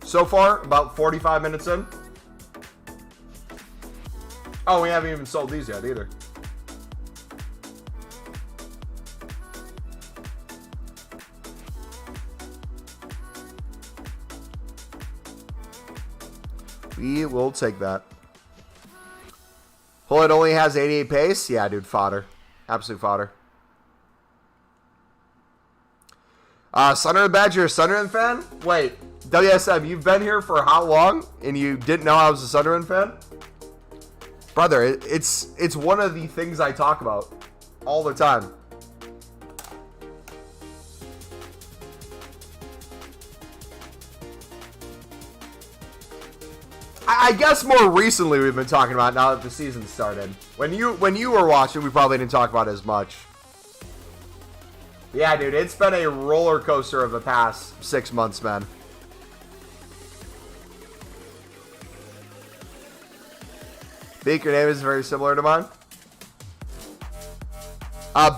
So far, about 45 minutes in. Oh, we haven't even sold these yet either. We will take that. It only has 88 pace? Yeah, dude, fodder. Absolute fodder. Sunderland Badger, Sunderland fan? Wait, WSM, you've been here for how long? And you didn't know I was a Sunderland fan? Brother, it's one of the things I talk about all the time. I guess more recently we've been talking about now that the season started. When you were watching, we probably didn't talk about it as much. Yeah, dude, it's been a roller coaster of the past 6 months, man. Beak, your name is very similar to mine.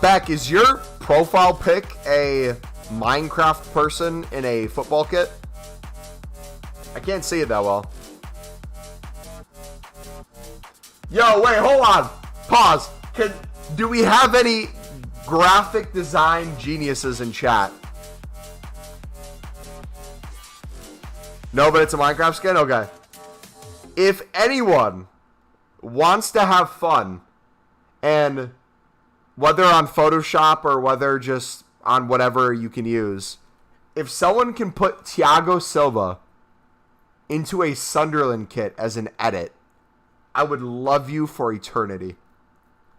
Beck, is your profile pic a Minecraft person in a football kit? I can't see it that well. Yo, wait, hold on. Pause. Do we have any graphic design geniuses in chat? No, but it's a Minecraft skin? Okay. If anyone wants to have fun, and whether on Photoshop or whether just on whatever you can use, if someone can put Thiago Silva into a Sunderland kit as an edit, I would love you for eternity.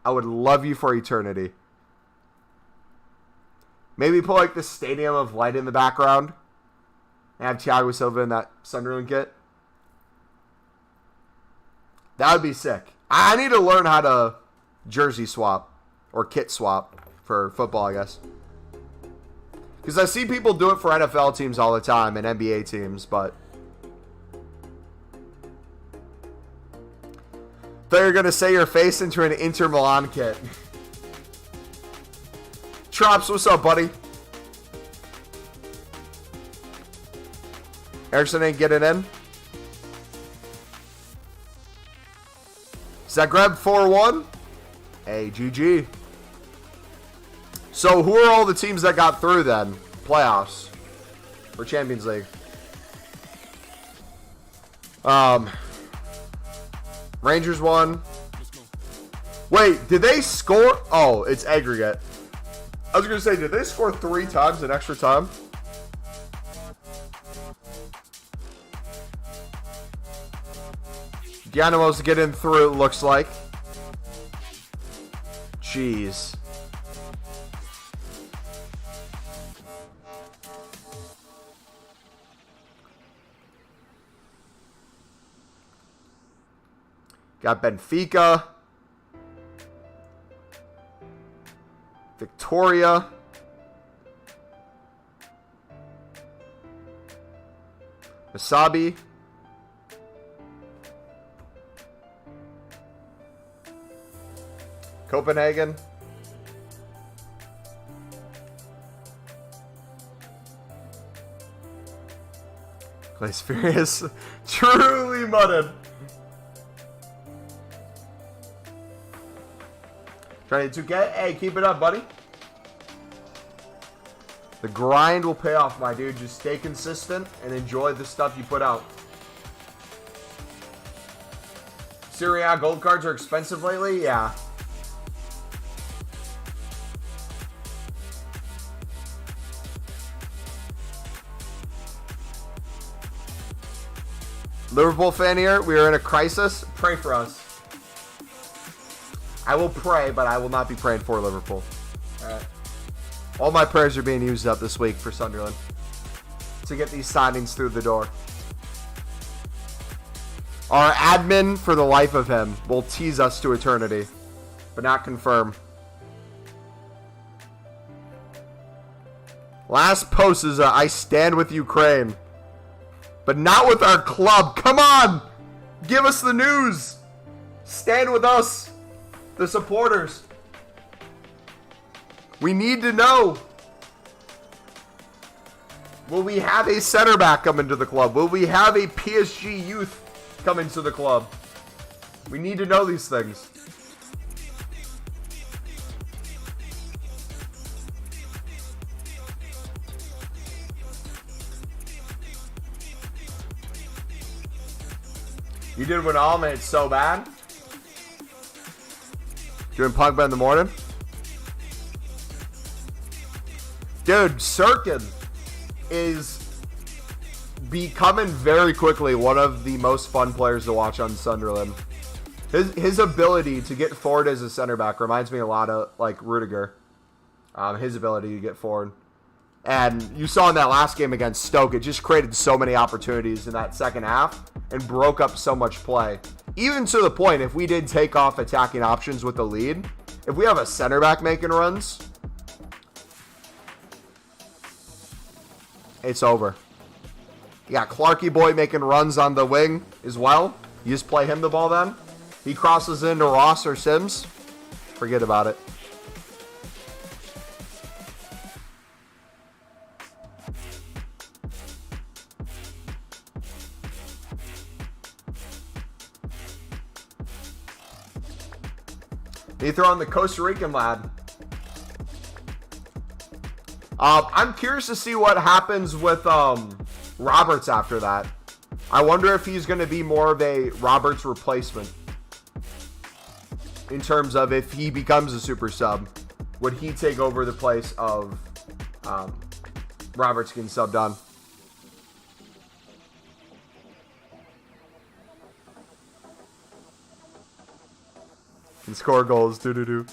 I would love you for eternity. Maybe put like the Stadium of Light in the background and have Thiago Silva in that Sunderland kit. That would be sick. I need to learn how to jersey swap or kit swap for football, I guess. Because I see people do it for NFL teams all the time and NBA teams, but they're going to say your face into an Inter Milan kit. Trops, what's up, buddy? Erickson ain't getting in. Zagreb 4-1. Hey, GG. So, who are all the teams that got through then? Playoffs. For Champions League. Rangers won. Wait, did they score? Oh, it's aggregate. I was going to say, did they score 3 times in extra time? Yanimo's getting through, it looks like. Jeez. Got Benfica. Victoria. Wasabi. Copenhagen. Clay's Furious. Truly mudded. Trying to get. Hey, keep it up, buddy. The grind will pay off, my dude. Just stay consistent and enjoy the stuff you put out. Serie A gold cards are expensive lately? Yeah. Liverpool fan here. We are in a crisis. Pray for us. I will pray, but I will not be praying for Liverpool. Alright. All my prayers are being used up this week for Sunderland to get these signings through the door. Our admin, for the life of him, will tease us to eternity, but not confirm. Last post is I stand with Ukraine, but not with our club. Come on! Give us the news! Stand with us, the supporters. We need to know. Will we have a center back come into the club? Will we have a PSG youth come into the club? We need to know these things. You did win all, man. It's so bad. Doing Pogba in the morning. Dude, Sirkin is becoming very quickly one of the most fun players to watch on Sunderland. His ability to get forward as a center back reminds me a lot of like Rudiger. His ability to get forward. And you saw in that last game against Stoke, it just created so many opportunities in that second half and broke up so much play. Even to the point, if we did take off attacking options with the lead, if we have a center back making runs, it's over. You got Clarky Boy making runs on the wing as well. You just play him the ball then. He crosses into Ross or Sims. Forget about it. You throw in the Costa Rican lad. I'm curious to see what happens with Roberts after that. I wonder if he's going to be more of a Roberts replacement. In terms of if he becomes a super sub, would he take over the place of Roberts getting subbed on? Can score goals. Doo-doo-doo.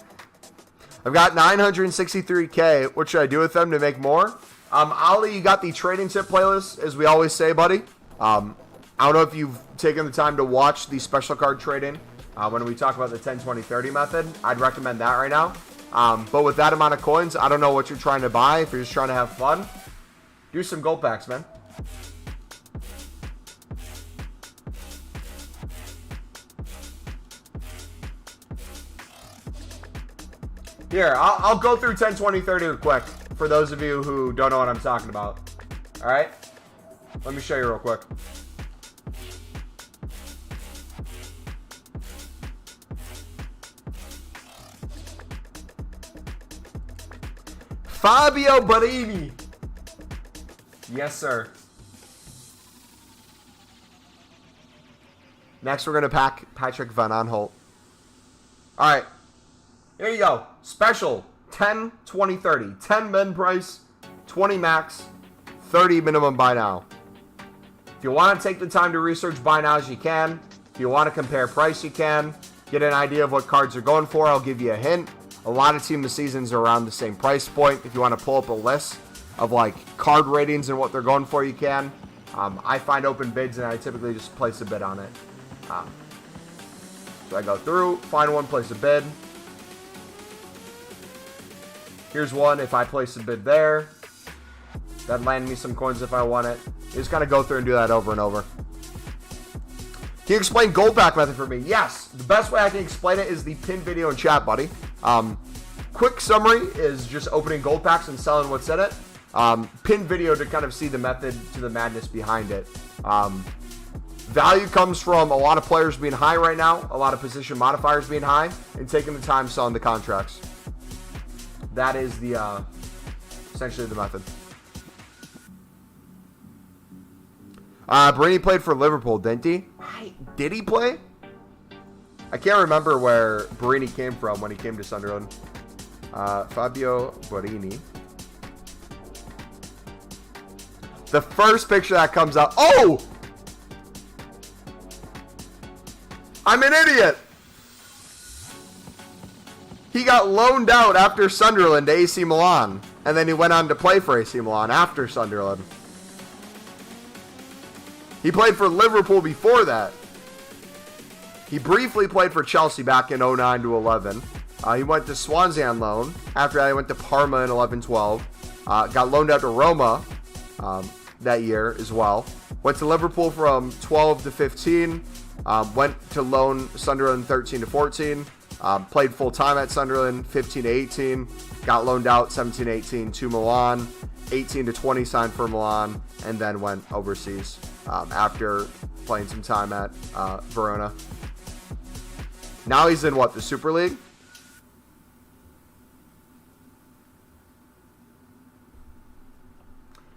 I've got 963K. What should I do with them to make more? Ali, you got the trading tip playlist, as we always say, buddy. I don't know if you've taken the time to watch the special card trading when we talk about the 10, 20, 30 method. I'd recommend that right now. But with that amount of coins, I don't know what you're trying to buy. If you're just trying to have fun, do some gold packs, man. Here, I'll go through 10, 20, 30 real quick for those of you who don't know what I'm talking about. All right? Let me show you real quick. Fabio Barini. Yes, sir. Next, we're going to pack Patrick Van Aanholt. All right. Here you go. Special 10, 20, 30. 10 min price, 20 max, 30 minimum buy now. If you want to take the time to research buy nows, you can. If you want to compare price, you can. Get an idea of what cards are going for. I'll give you a hint. A lot of team of seasons are around the same price point. If you want to pull up a list of like card ratings and what they're going for, you can. I find open bids and I typically just place a bid on it. So I go through, find one, place a bid. Here's one. If I place a bid there, that'd land me some coins if I want it. You just gotta go through and do that over and over. Can you explain gold pack method for me? Yes. The best way I can explain it is the pinned video in chat, buddy. Quick summary is just opening gold packs and selling what's in it. Pinned video to kind of see the method to the madness behind it. Value comes from a lot of players being high right now, a lot of position modifiers being high, and taking the time selling the contracts. That is the essentially the method. Brady played for Liverpool, didn't he? Did he play? I can't remember where Barini came from when he came to Sunderland. Fabio Barini. The first picture that comes up. Oh! I'm an idiot. He got loaned out after Sunderland to AC Milan. And then he went on to play for AC Milan after Sunderland. He played for Liverpool before that. He briefly played for Chelsea back in 09 to 11. He went to Swansea on loan. After that, he went to Parma in 11-12. Got loaned out to Roma that year as well. Went to Liverpool from 12 to 15. Went to loan Sunderland 13 to 14. Played full time at Sunderland 15 to 18. Got loaned out 17 to 18 to Milan. 18 to 20 signed for Milan. And then went overseas after playing some time at Verona. Now he's in what? The Super League?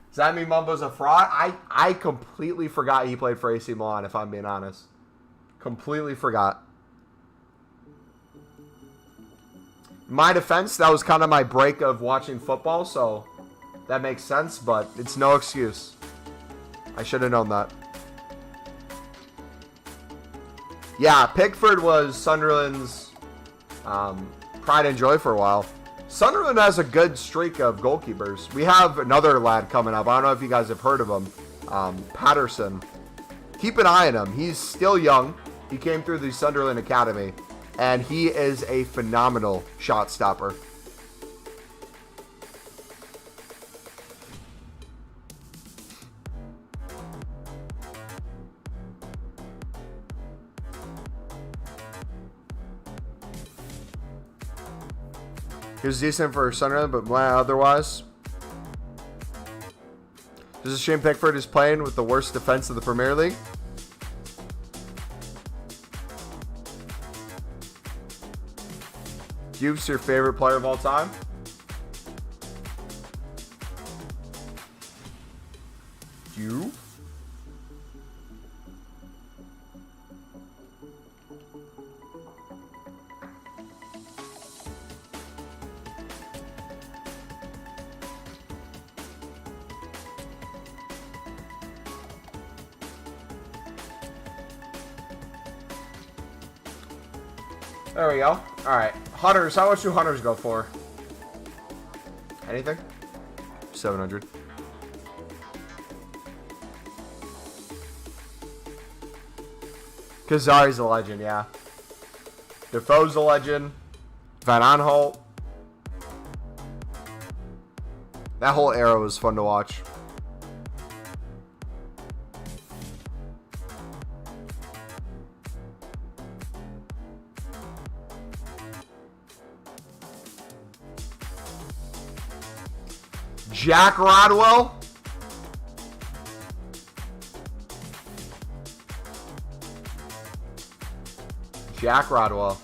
Does that mean Mumbo's a fraud? I completely forgot he played for AC Milan, if I'm being honest. Completely forgot. In my defense, that was kind of my break of watching football, so that makes sense, but it's no excuse. I should have known that. Yeah, Pickford was Sunderland's pride and joy for a while. Sunderland has a good streak of goalkeepers. We have another lad coming up. I don't know if you guys have heard of him. Patterson. Keep an eye on him. He's still young. He came through the Sunderland Academy. And he is a phenomenal shot stopper. He was decent for Sunderland, but otherwise. This is a shame Pickford is playing with the worst defense of the Premier League. Juve's your favorite player of all time? Juve? There we go. Alright. Hunters. How much do hunters go for? Anything? 700. Kazari's a legend, yeah. Defoe's a legend. Van Aanholt. That whole era was fun to watch. Jack Rodwell. Jack Rodwell.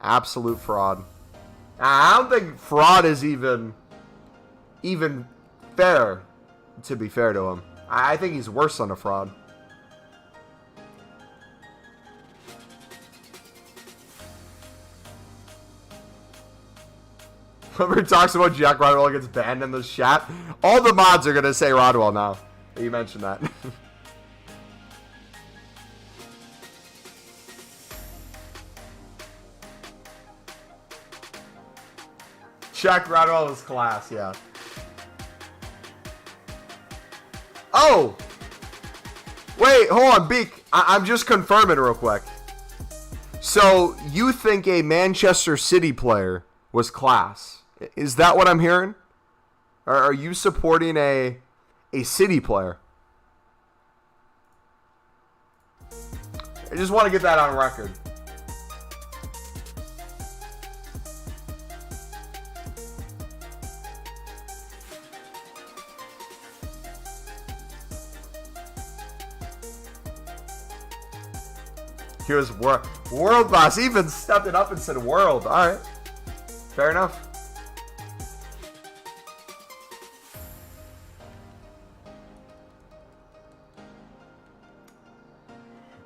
Absolute fraud. I don't think fraud is even fair, to be fair to him. I think he's worse than a fraud. Whoever talks about Jack Rodwell gets banned in the chat. All the mods are going to say Rodwell now. You mentioned that. Jack Rodwell is class, yeah. Oh! Wait, hold on, Beak. I'm just confirming real quick. So, you think a Manchester City player was class? Is that what I'm hearing? Or are you supporting a City player? I just want to get that on record. He was world class. He even stepped it up and said world. All right. Fair enough.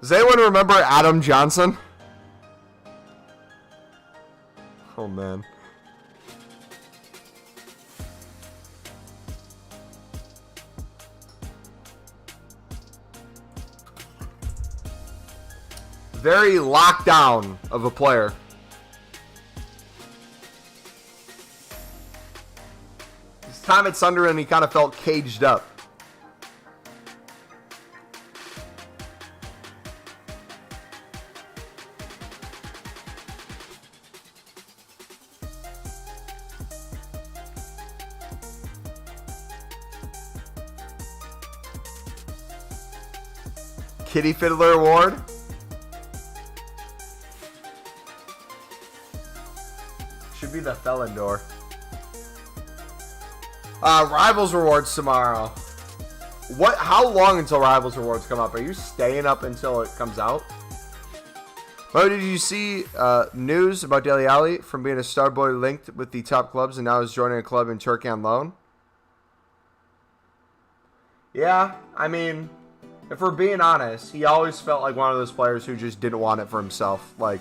Does anyone remember Adam Johnson? Oh, man. Very locked down of a player. This time at Sunderland, he kind of felt caged up. Kitty Fiddler Award. Should be the Felon Door. Rivals rewards tomorrow. What? How long until Rivals rewards come up? Are you staying up until it comes out? Oh, did you see news about Dele Alli from being a star boy linked with the top clubs and now is joining a club in Turkey on loan? Yeah, I mean, if we're being honest, he always felt like one of those players who just didn't want it for himself. Like,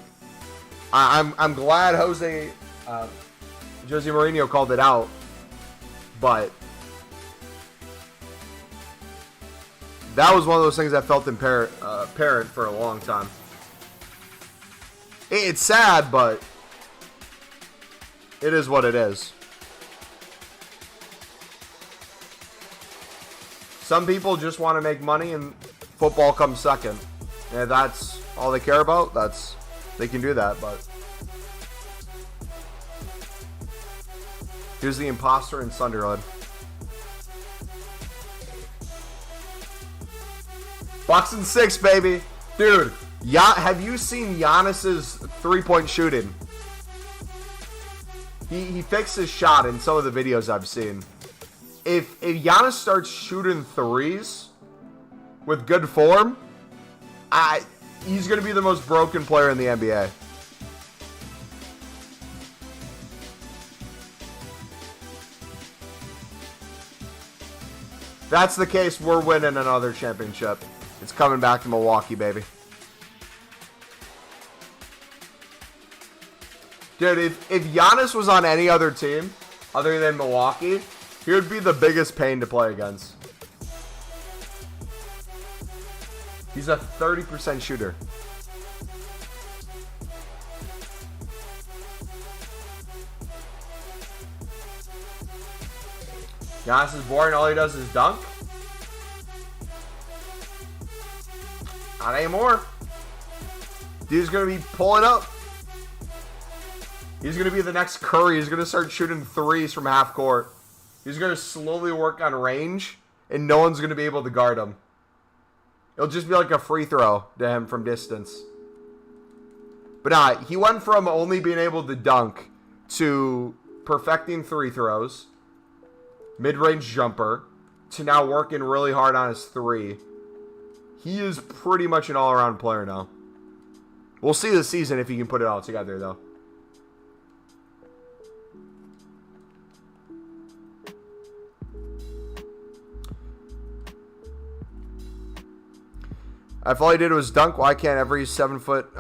I'm glad Jose Mourinho called it out, but that was one of those things that felt apparent for a long time. It's sad, but it is what it is. Some people just want to make money and football comes second. And that's all they care about. They can do that, but here's the imposter in Sunderland. Box and 6, baby. Dude, have you seen Giannis's three-point shooting? He fixed his shot in some of the videos I've seen. If Giannis starts shooting threes with good form, he's going to be the most broken player in the NBA. If that's the case, we're winning another championship. It's coming back to Milwaukee, baby. Dude, if Giannis was on any other team other than Milwaukee, he would be the biggest pain to play against. He's a 30% shooter. Giannis is boring. All he does is dunk. Not anymore. Dude's going to be pulling up. He's going to be the next Curry. He's going to start shooting threes from half court. He's going to slowly work on range, and no one's going to be able to guard him. It'll just be like a free throw to him from distance. But he went from only being able to dunk to perfecting free throws, mid-range jumper, to now working really hard on his three. He is pretty much an all-around player now. We'll see this season if he can put it all together, though. If all he did was dunk, why can't every 7-foot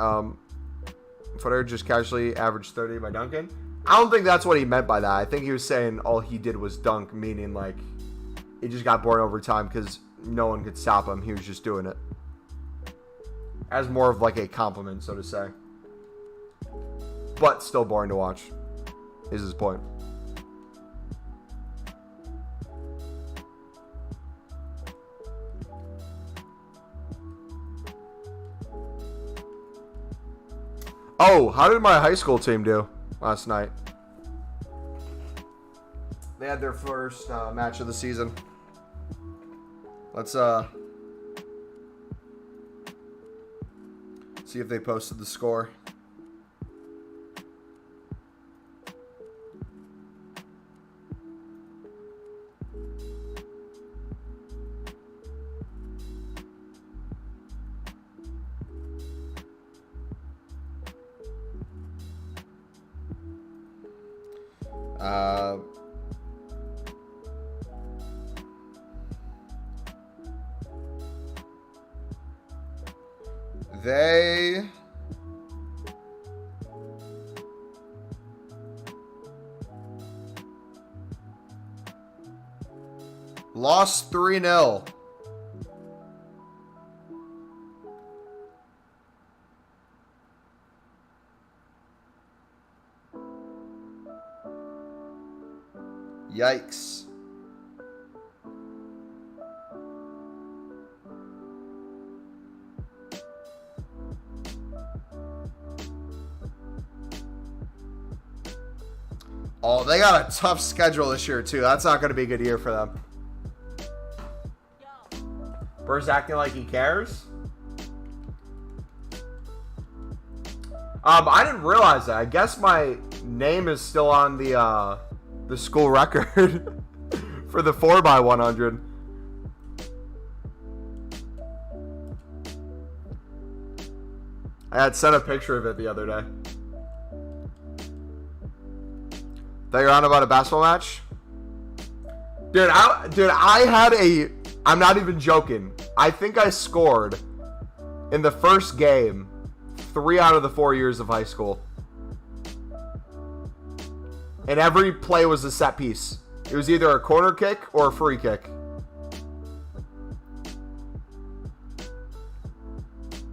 footer just casually average 30 by dunking? I don't think that's what he meant by that. I think he was saying all he did was dunk, meaning like he just got bored over time because no one could stop him. He was just doing it as more of like a compliment, so to say. But still boring to watch, is his point. Oh, how did my high school team do last night? They had their first match of the season. Let's see if they posted the score. They lost 3-0. Yikes. Oh, they got a tough schedule this year, too. That's not going to be a good year for them. Burr's acting like he cares? I didn't realize that. I guess my name is still on the school record for the 4x100. I had sent a picture of it the other day. Thought you're on about a basketball match? Dude, I had I'm not even joking. I think I scored in the first game 3 out of the 4 years of high school. And every play was a set piece. It was either a corner kick or a free kick.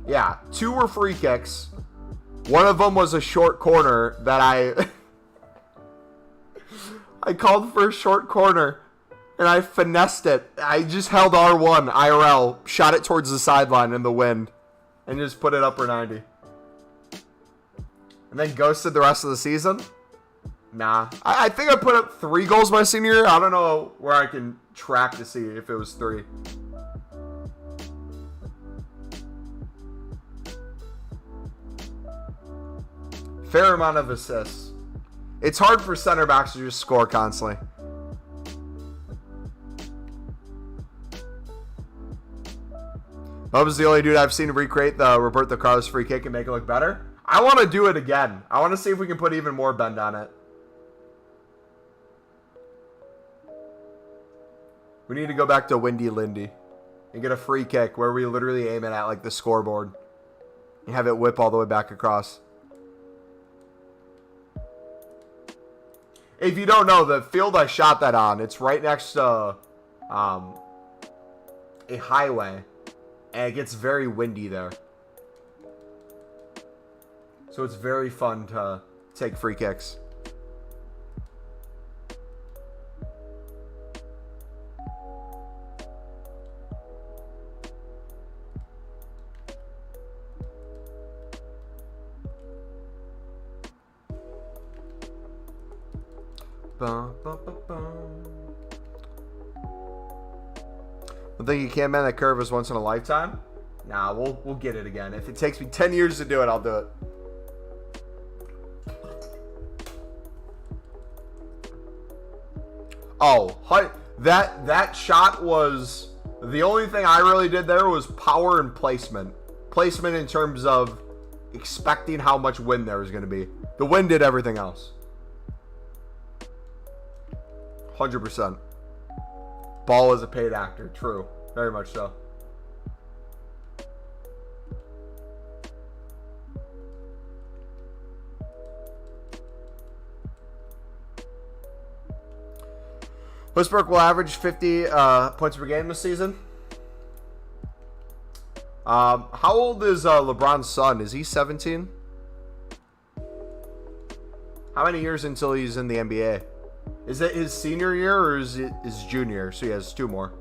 Yeah, 2 were free kicks. One of them was a short corner that I called for a short corner, and I finessed it. I just held R1 IRL, shot it towards the sideline in the wind, and just put it upper 90. And then ghosted the rest of the season? Nah. I think I put up 3 goals my senior year. I don't know where I can track to see if it was 3. Fair amount of assists. It's hard for center backs to just score constantly. Bob is the only dude I've seen recreate the Roberto Carlos free kick and make it look better. I want to do it again. I want to see if we can put even more bend on it. We need to go back to Windy Lindy and get a free kick where we literally aim it at like the scoreboard and have it whip all the way back across. If you don't know, the field I shot that on, it's right next to a highway, and it gets very windy there. So it's very fun to take free kicks. Bum, bum, bum, bum. I think you can't man that curve as once in a lifetime. Nah, we'll get it again. If it takes me 10 years to do it, I'll do it. Oh, that shot was the only thing I really did there was power and placement. Placement in terms of expecting how much wind there was going to be. The wind did everything else. 100%. Ball is a paid actor. True. Very much so. Westbrook will average 50 points per game this season. How old is LeBron's son? Is he 17? How many years until he's in the NBA? Is it his senior year or is it his junior? So he has 2 more.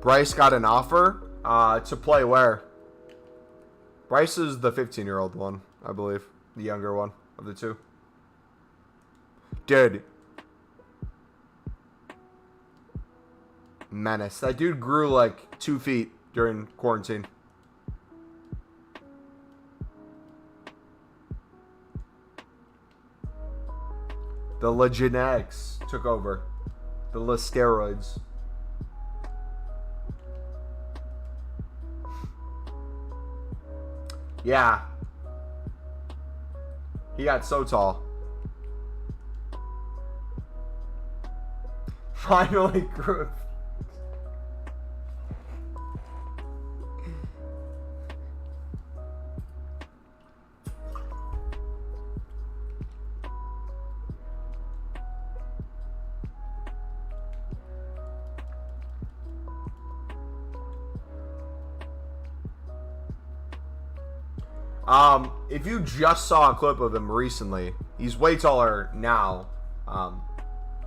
Bryce got an offer to play where? Bryce is the 15-year-old one, I believe. The younger one of the 2. Dude. Menace. That dude grew like 2 feet during quarantine. The genetics took over. The steroids. Yeah. He got so tall. Finally grew. If you just saw a clip of him recently, he's way taller now.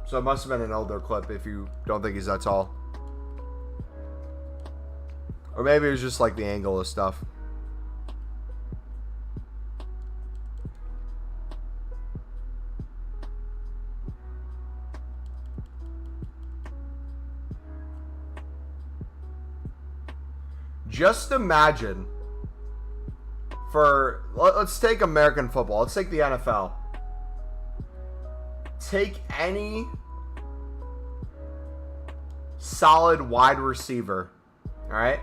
So it must have been an older clip if you don't think he's that tall. Or maybe it was just like the angle of stuff. Just imagine. Let's take American football. Let's take the NFL. Take any solid wide receiver, all right?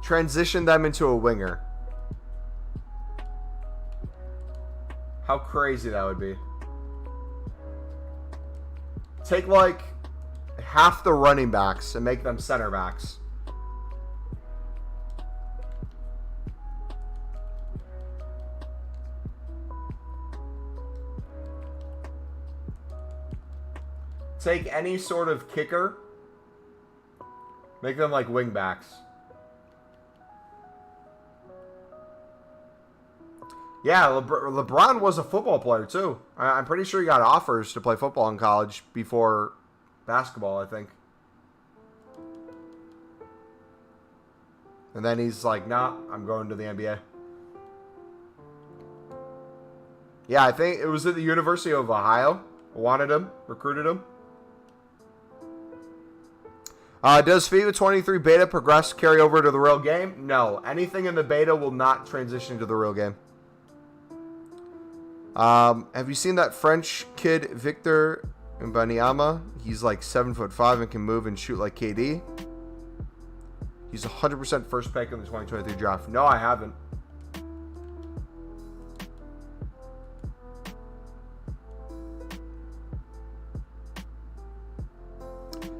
Transition them into a winger. How crazy that would be. Take like half the running backs and make them center backs. Take any sort of kicker, make them like wing backs. Yeah, LeBron was a football player too. I'm pretty sure he got offers to play football in college before basketball, I think. And then he's like, nah, I'm going to the NBA. Yeah, I think it was at the University of Ohio. Wanted him, recruited him. Does FIFA 23 beta progress carry over to the real game? No. Anything in the beta will not transition to the real game. Have you seen that French kid, Victor Mbanyama? He's like 7'5" and can move and shoot like KD. He's 100% first pick in the 2023 draft. No, I haven't.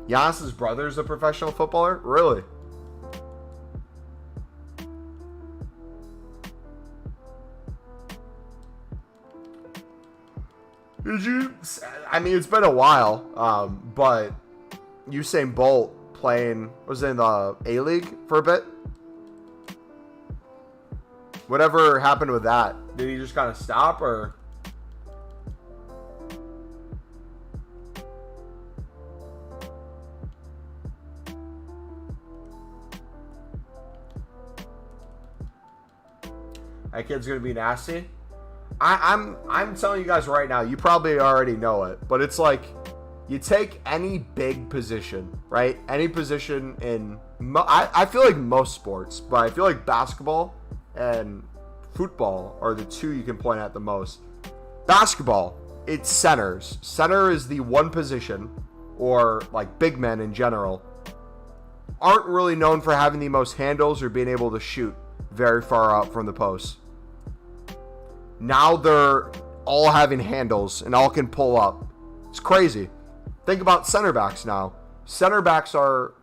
Giannis's brother's a professional footballer? Really? Did you? I mean, it's been a while, but Usain Bolt was in the A-League for a bit. Whatever happened with that? Did he just kind of stop, or? That kid's gonna be nasty. I'm telling you guys right now, you probably already know it, but it's like you take any big position, right? Any position in I feel like most sports, but I feel like basketball and football are the two you can point at the most. Basketball, it's centers. Center is the one position, or like big men in general, aren't really known for having the most handles or being able to shoot very far out from the post. Now they're all having handles and all can pull up. It's crazy. Think about center backs now. Center backs are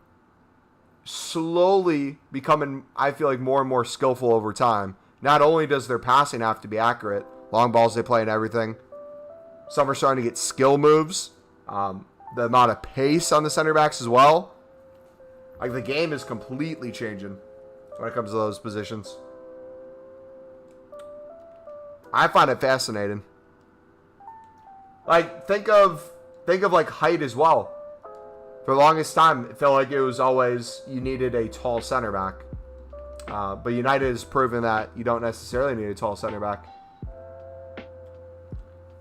slowly becoming, I feel like, more and more skillful over time. Not only does their passing have to be accurate, long balls they play and everything, some are starting to get skill moves. The amount of pace on the center backs as well. Like, the game is completely changing when it comes to those positions. I find it fascinating. Like, think of like height as well. For the longest time, it felt like it was always you needed a tall center back. But United has proven that you don't necessarily need a tall center back.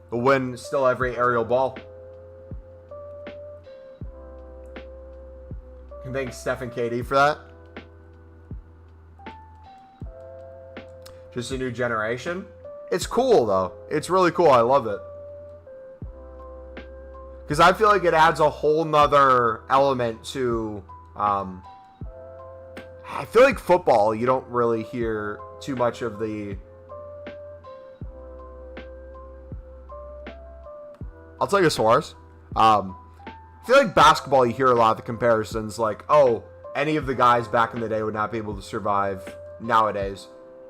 But win still every aerial ball. Can thank Steph and KD for that. Just a new generation. It's cool, though. It's really cool. I love it. Because I feel like it adds a whole nother element to... I feel like football, you don't really hear too much of the... I'll tell you Suarez. I feel like basketball, you hear a lot of the comparisons. Like, oh, any of the guys back in the day would not be able to survive nowadays.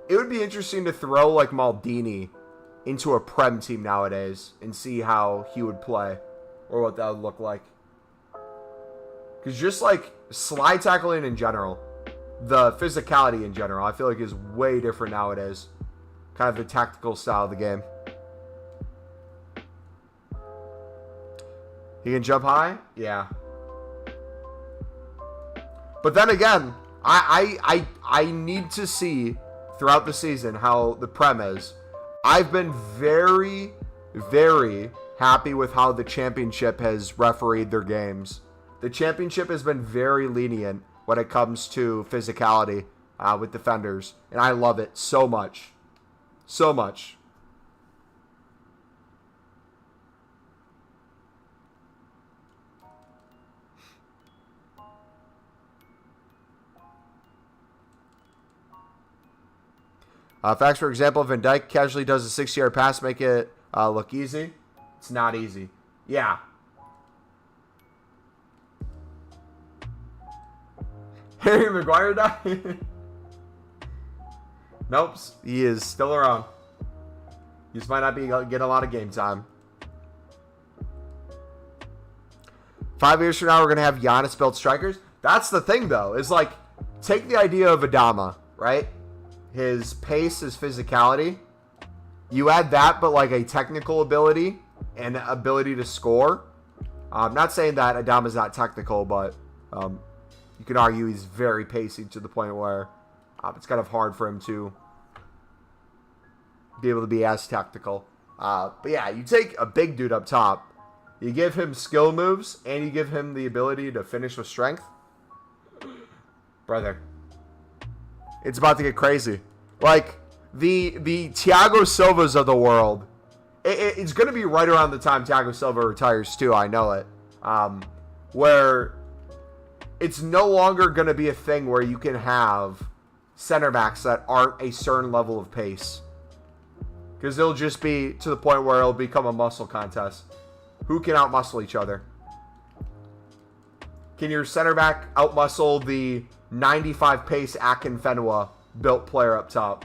It would be interesting to throw, like, Maldini into a Prem team nowadays and see how he would play or what that would look like. Because just, like, slide tackling in general, the physicality in general, I feel like is way different nowadays. Kind of the tactical style of the game. He can jump high? Yeah. But then again, I need to see throughout the season how the Prem is. I've been very, very happy with how the Championship has refereed their games. The Championship has been very lenient when it comes to physicality with defenders. And I love it so much. So much. Facts, for example, Van Dijk casually does a 60-yard pass, make it look easy. It's not easy. Yeah. Harry Maguire died? Nope. He is still around. He just might not be getting a lot of game time. 5 years from now, we're going to have Giannis built strikers. That's the thing, though. Is like, take the idea of Adama, right? His pace, his physicality. You add that, but like a technical ability and ability to score. I'm not saying that Adama's not technical, but you could argue he's very pacey to the point where it's kind of hard for him to be able to be as technical. But yeah, you take a big dude up top, you give him skill moves, and you give him the ability to finish with strength. Brother. It's about to get crazy. Like, the Thiago Silvas of the world, it's going to be right around the time Thiago Silva retires too, I know it. Where it's no longer going to be a thing where you can have center backs that aren't a certain level of pace. Because it'll just be to the point where it'll become a muscle contest. Who can outmuscle each other? Can your center back outmuscle the 95 pace Akinfenwa built player up top?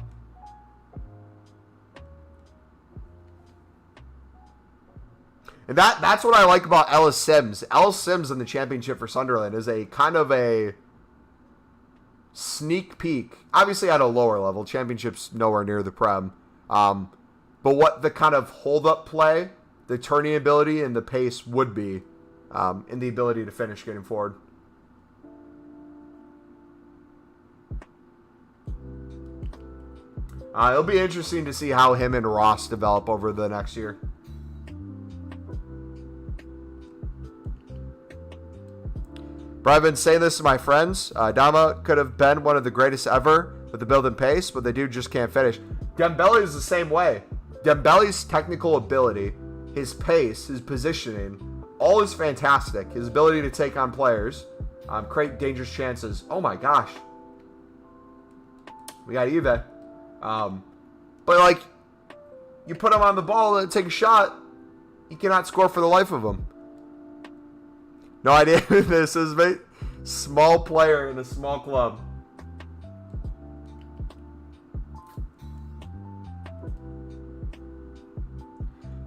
And that's what I like about Ellis Sims. Ellis Sims in the Championship for Sunderland is a kind of a sneak peek. Obviously at a lower level. Championship's nowhere near the Prem. But what the kind of hold-up play, the turning ability, and the pace would be, and the ability to finish getting forward. It'll be interesting to see how him and Ross develop over the next year. But I've been saying this to my friends. Dama could have been one of the greatest ever with the build and pace, but the dude just can't finish. Dembele is the same way. Dembele's technical ability, his pace, his positioning, all is fantastic. His ability to take on players, create dangerous chances. Oh my gosh. We got Eve. But like, You put him on the ball and take a shot, he cannot score for the life of him. No idea who this is, mate. Small player in a small club.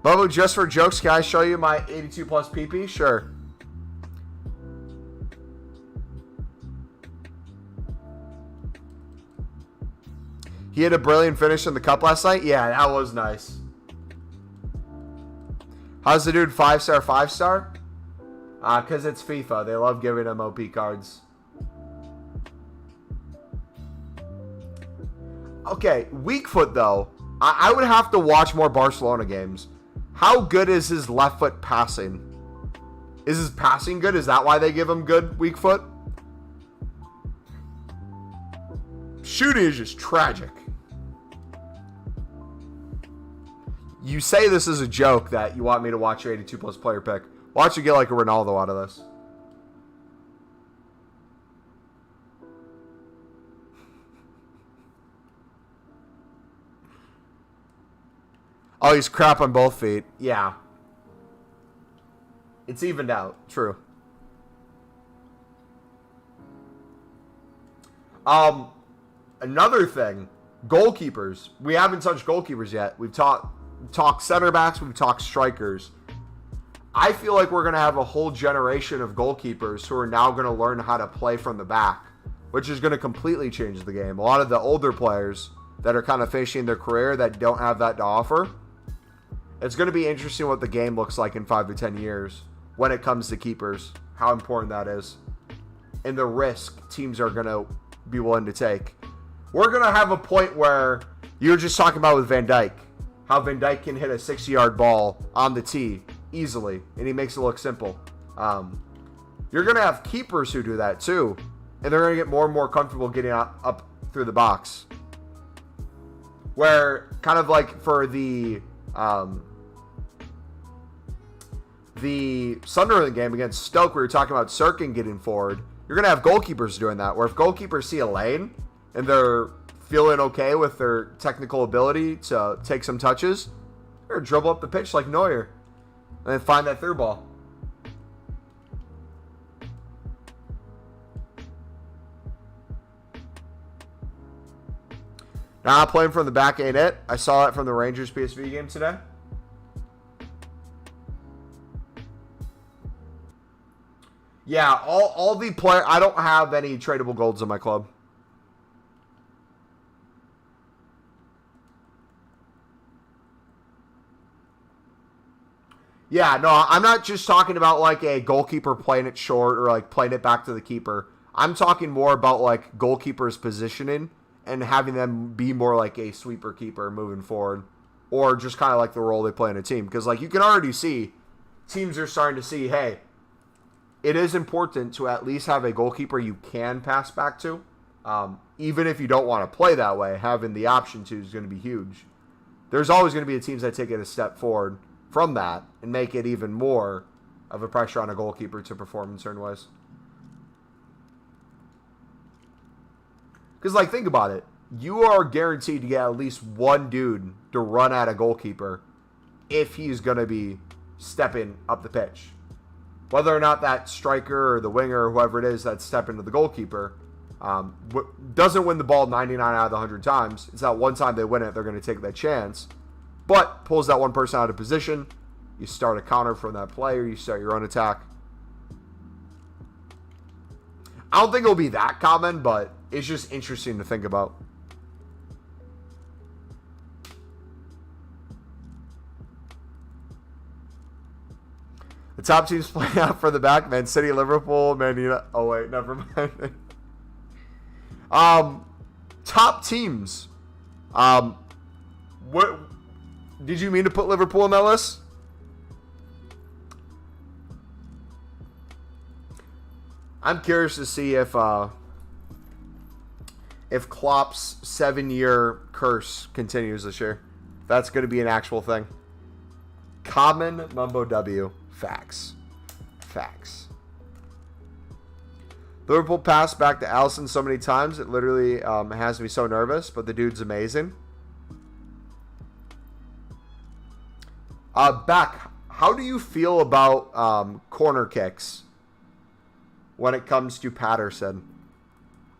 Bubba, just for jokes, can I show you my 82 plus PP? Sure. He had a brilliant finish in the cup last night? Yeah, that was nice. How's the dude 5-star, 5-star? Because it's FIFA. They love giving him OP cards. Okay, weak foot, though. I would have to watch more Barcelona games. How good is his left foot passing? Is his passing good? Is that why they give him good weak foot? Shooting is just tragic. You say this is a joke that you want me to watch your 82 plus player pick. Watch you get like a Ronaldo out of this. Oh, he's crap on both feet. Yeah. It's evened out. True. Another thing. Goalkeepers. We haven't touched goalkeepers yet. We've talked center backs. We've talked strikers. I feel like we're going to have a whole generation of goalkeepers who are now going to learn how to play from the back, which is going to completely change the game. A lot of the older players that are kind of finishing their career that don't have that to offer. It's going to be interesting what the game looks like in 5 to 10 years when it comes to keepers, how important that is, and the risk teams are going to be willing to take. We're going to have a point where you were just talking about with Van Dijk, how Van Dijk can hit a 60-yard ball on the tee easily, and he makes it look simple. You're going to have keepers who do that too, and they're going to get more and more comfortable getting up through the box. Where kind of like for the Sunderland game against Stoke, we were talking about Sirkin getting forward. You're going to have goalkeepers doing that, where if goalkeepers see a lane and they're feeling okay with their technical ability to take some touches, they're going to dribble up the pitch like Neuer and then find that through ball. Nah, playing from the back ain't it. I saw it from the Rangers PSV game today. Yeah, all the player. I don't have any tradable golds in my club. Yeah, no, I'm not just talking about like a goalkeeper playing it short or like playing it back to the keeper. I'm talking more about like goalkeepers positioning and having them be more like a sweeper keeper moving forward, or just kind of like the role they play in a team. Because like you can already see, teams are starting to see, hey, it is important to at least have a goalkeeper you can pass back to. Even if you don't want to play that way, having the option to is going to be huge. There's always going to be teams that take it a step forward from that and make it even more of a pressure on a goalkeeper to perform in certain ways. Because, like, think about it. You are guaranteed to get at least one dude to run at a goalkeeper if he's going to be stepping up the pitch. Whether or not that striker or the winger or whoever it is that's stepping to the goalkeeper doesn't win the ball 99 out of the 100 times. It's that one time they win it, they're going to take that chance. But pulls that one person out of position. You start a counter from that player. You start your own attack. I don't think it'll be that common, but it's just interesting to think about. The top teams playing out for the back: Man City, Liverpool, Man United. Oh wait, never mind. Top teams. What did you mean to put Liverpool on that list? I'm curious to see if Klopp's 7-year curse continues this year. That's going to be an actual thing. Common Mumbo W. Facts. Liverpool passed back to Alisson so many times, it literally has me so nervous, but the dude's amazing. Beck, how do you feel about corner kicks when it comes to Patterson?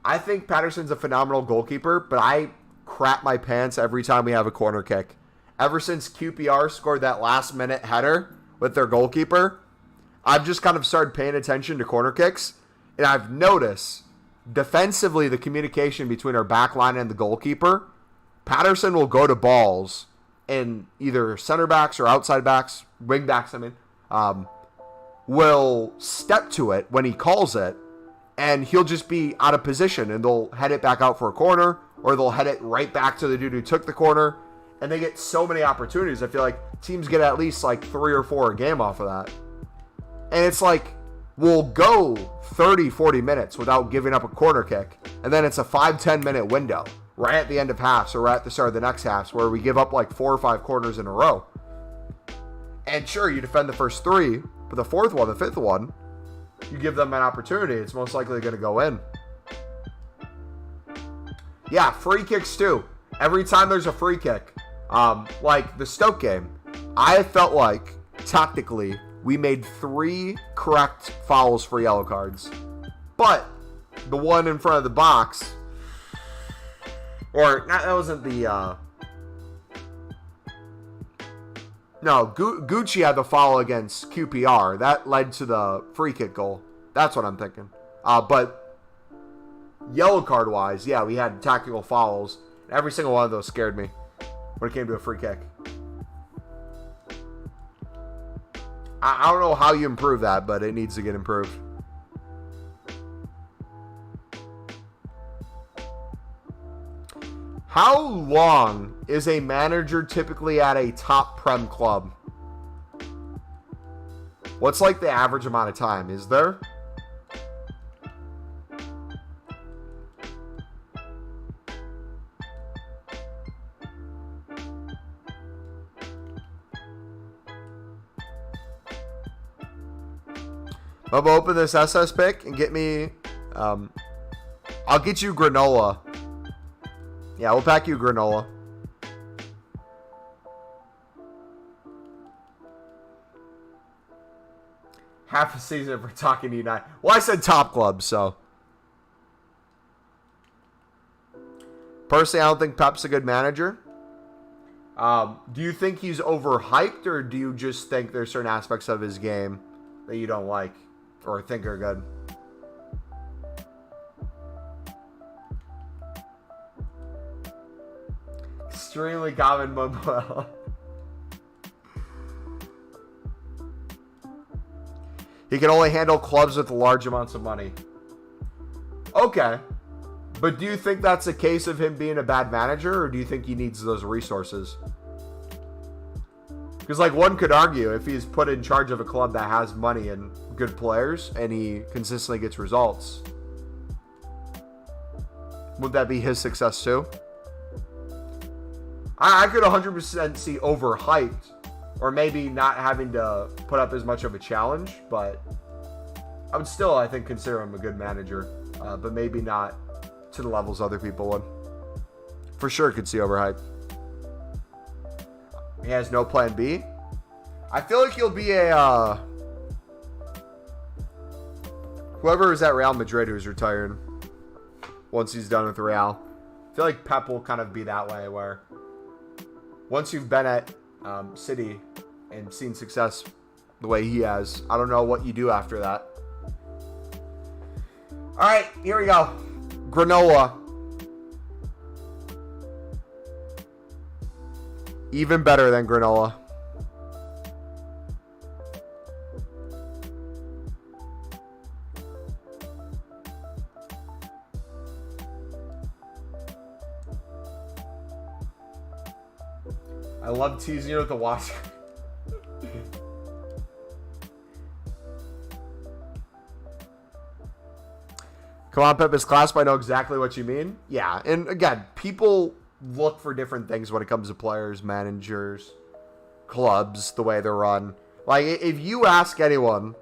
I think Patterson's a phenomenal goalkeeper, but I crap my pants every time we have a corner kick. Ever since QPR scored that last-minute header with their goalkeeper, I've just kind of started paying attention to corner kicks, and I've noticed defensively the communication between our back line and the goalkeeper. Patterson will go to balls, and either center backs or outside backs, wing backs, will step to it when he calls it, and he'll just be out of position, and they'll head it back out for a corner, or they'll head it right back to the dude who took the corner, and they get so many opportunities. I feel like teams get at least like 3 or 4 a game off of that. And it's like, we'll go 30, 40 minutes without giving up a corner kick, and then it's a 5-10 minute window right at the end of halves or right at the start of the next halves where we give up like 4 or 5 corners in a row. And sure, you defend the first 3, but the 4th one, the 5th one, you give them an opportunity, it's most likely going to go in. Yeah, free kicks too. Every time there's a free kick, like the Stoke game, I felt like tactically we made 3 correct fouls for yellow cards. But the one in front of the box, or that wasn't the no, Gucci had the foul against QPR. That led to the free kick goal. That's what I'm thinking. But yellow card wise, yeah, we had tactical fouls. Every single one of those scared me when it came to a free kick. I don't know how you improve that, but it needs to get improved. How long is a manager typically at a top Prem club? What's like the average amount of time? Is there? Mumbo, open this SS pick and get me, I'll get you granola. Yeah, we'll pack you granola. Half a season for talking to United. Well, I said top clubs, so. Personally, I don't think Pep's a good manager. Do you think he's overhyped, or do you just think there's certain aspects of his game that you don't like or think are good? Extremely common mumbo. He can only handle clubs with large amounts of money. Okay. But do you think that's a case of him being a bad manager, or do you think he needs those resources? Because, like, one could argue if he's put in charge of a club that has money and good players and he consistently gets results, would that be his success too? I could 100% see overhyped, or maybe not having to put up as much of a challenge, but I would still, I think, consider him a good manager, but maybe not to the levels other people would. For sure could see overhyped. He has no plan B. I feel like he'll be a whoever is at Real Madrid who's retired once he's done with Real. I feel like Pep will kind of be that way, where once you've been at City and seen success the way he has, I don't know what you do after that. All right, here we go. Granola. Even better than granola. I love teasing you with the washer. Come on, Pep is class, but I know exactly what you mean. Yeah, and again, people look for different things when it comes to players, managers, clubs, the way they're run. Like, if you ask anyone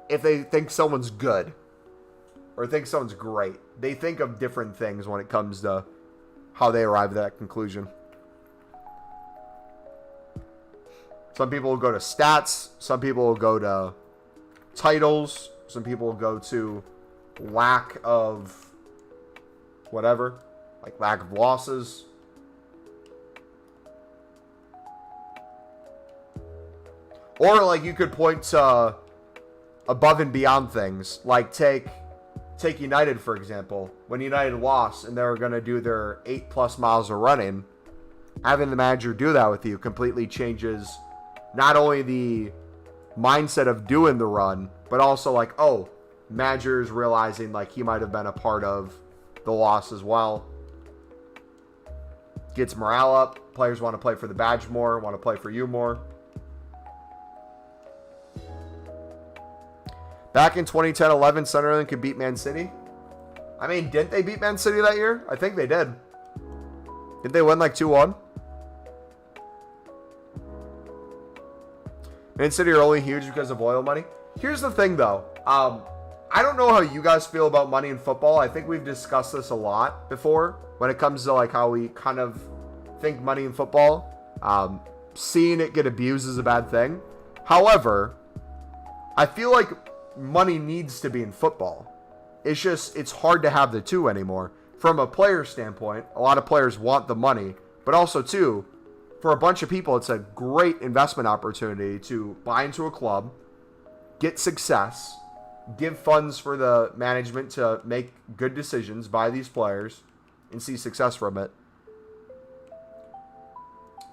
if they think someone's good or think someone's great, they think of different things when it comes to how they arrive at that conclusion. Some people will go to stats. Some people will go to titles. Some people will go to lack of whatever, like lack of losses. Or like you could point to above and beyond things, like take United for example. When United lost and they were going to do their 8+ miles of running, having the manager do that with you completely changes not only the mindset of doing the run, but also like, oh, manager's realizing like he might have been a part of the loss as well. Gets morale up. Players want to play for the badge more, want to play for you more. Back in 2010-11, Sunderland could beat Man City. I mean, didn't they beat Man City that year? I think they did. Didn't they win like 2-1? Man City are only huge because of oil money. Here's the thing, though. I don't know how you guys feel about money in football. I think we've discussed this a lot before when it comes to like how we kind of think money in football. Seeing it get abused is a bad thing. However, I feel like money needs to be in football. It's hard to have the two anymore. From a player standpoint, a lot of players want the money, but also too, for a bunch of people, it's a great investment opportunity to buy into a club, get success, give funds for the management to make good decisions, buy these players, and see success from it.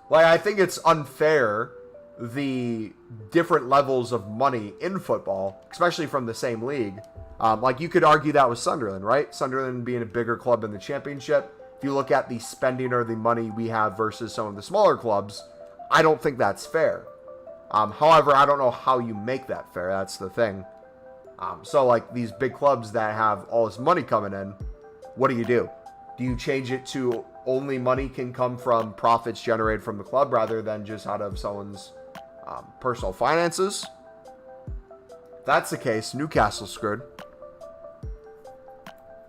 Like, I think it's unfair, the different levels of money in football, especially from the same league. Like, you could argue that with Sunderland, right? Sunderland being a bigger club in the championship. If you look at the spending or the money we have versus some of the smaller clubs, I don't think that's fair. However, I don't know how you make that fair. That's the thing. So, like, these big clubs that have all this money coming in, what do? Do you change it to only money can come from profits generated from the club rather than just out of someone's personal finances? If that's the case, Newcastle's screwed.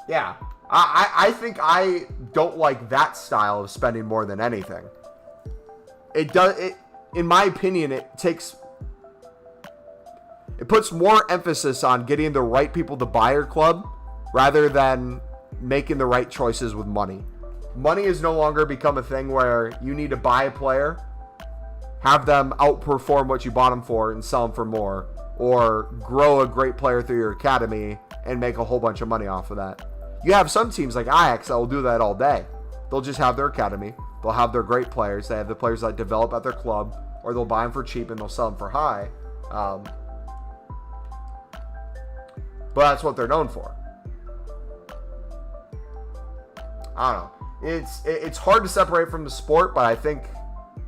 Yeah, I think I don't like that style of spending more than anything. In my opinion, it puts more emphasis on getting the right people to buy your club rather than making the right choices with money. Money has no longer become a thing where you need to buy a player, have them outperform what you bought them for and sell them for more, or grow a great player through your academy and make a whole bunch of money off of that. You have some teams like Ajax that will do that all day. They'll just have their academy. They'll have their great players. They have the players that develop at their club, or they'll buy them for cheap and they'll sell them for high. But that's what they're known for. I don't know. It's hard to separate from the sport, but I think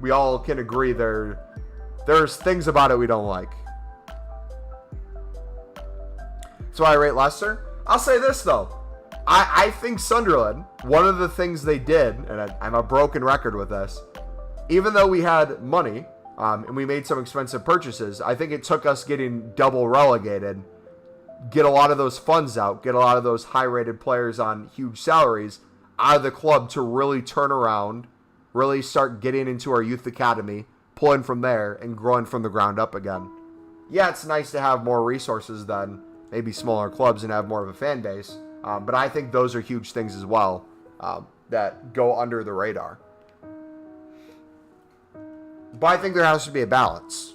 we all can agree there's things about it we don't like. That's why I rate Leicester. I'll say this, though. I think Sunderland, one of the things they did, and I'm a broken record with this, even though we had money and we made some expensive purchases, I think it took us getting double relegated, get a lot of those funds out, get a lot of those high-rated players on huge salaries out of the club to really turn around, really start getting into our youth academy, pulling from there, and growing from the ground up again. Yeah, it's nice to have more resources than maybe smaller clubs and have more of a fan base. But I think those are huge things as well that go under the radar. But I think there has to be a balance.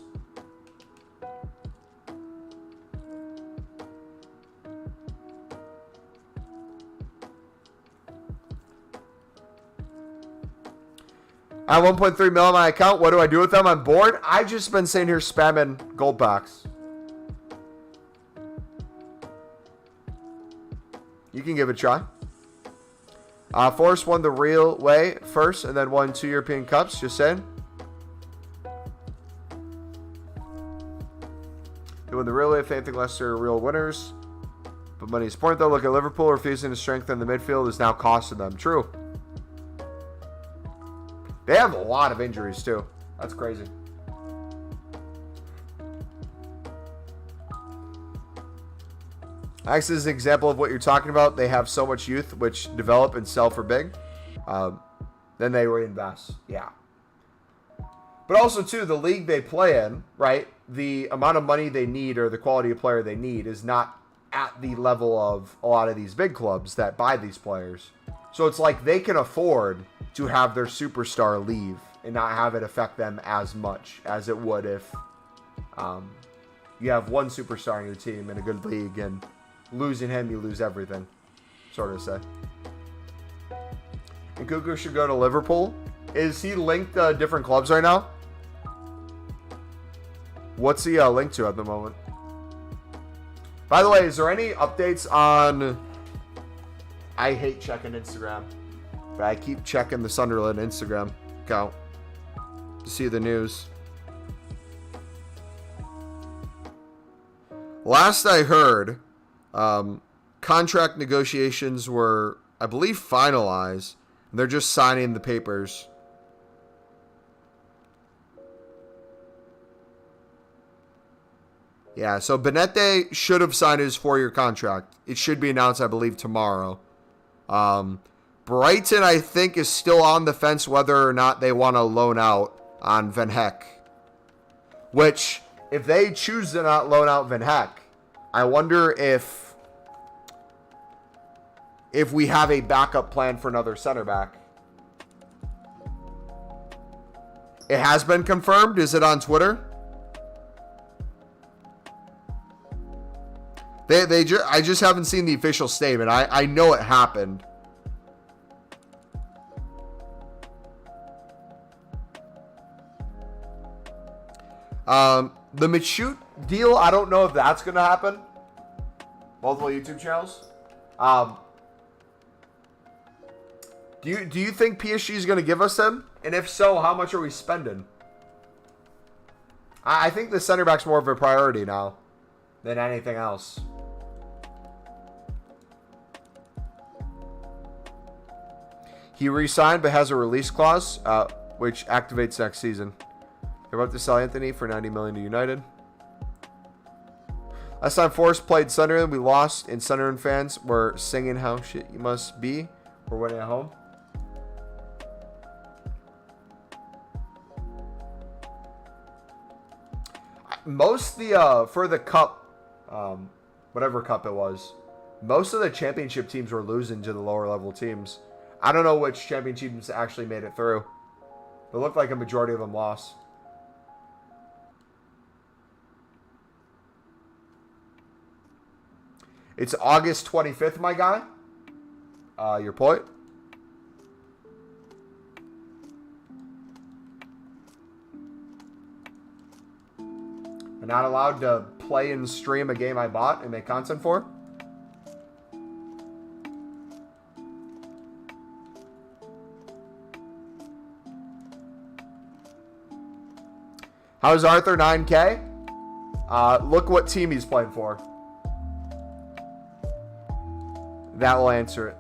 I have 1.3 mil on my account. What do I do with them? I'm bored. I've just been sitting here spamming gold packs. You can give it a try. Forrest won the real way first and then won 2 European Cups. Just saying. They won the real way if anything Leicester are real winners. But money is important though. Look at Liverpool refusing to strengthen the midfield is now costing them. True. They have a lot of injuries too. That's crazy. Actually, this is an example of what you're talking about. They have so much youth which develop and sell for big. Then they reinvest. Yeah. But also, too, the league they play in, right, the amount of money they need or the quality of player they need is not at the level of a lot of these big clubs that buy these players. So it's like they can afford to have their superstar leave and not have it affect them as much as it would if you have one superstar on your team in a good league, and losing him, you lose everything, sort of say. And Cuckoo should go to Liverpool. Is he linked to different clubs right now? What's he linked to at the moment? By the way, is there any updates on... I hate checking Instagram, but I keep checking the Sunderland Instagram account to see the news. Last I heard, contract negotiations were, I believe, finalized. And they're just signing the papers. Yeah, so Benete should have signed his 4-year contract. It should be announced, I believe, tomorrow. Brighton, I think, is still on the fence whether or not they want to loan out on Van Heck. Which, if they choose to not loan out Van Heck, I wonder if we have a backup plan for another center back. It has been confirmed. Is it on Twitter? I just haven't seen the official statement. I know it happened. The Michoud deal, I don't know if that's going to happen. Multiple YouTube channels. Do you think PSG is going to give us him? And if so, how much are we spending? I think the center back's more of a priority now than anything else. He re-signed but has a release clause, which activates next season. They're about to sell Anthony for $90 million to United. Last time Forrest played Sunderland, we lost, and Sunderland fans were singing how shit you must be. We're winning at home. Most for the cup, whatever cup it was, most of the championship teams were losing to the lower level teams. I don't know which championship teams actually made it through. It looked like a majority of them lost. It's August 25th, my guy. Your point? I'm not allowed to play and stream a game I bought and make content for. How's Arthur 9K? Look what team he's playing for. That will answer it.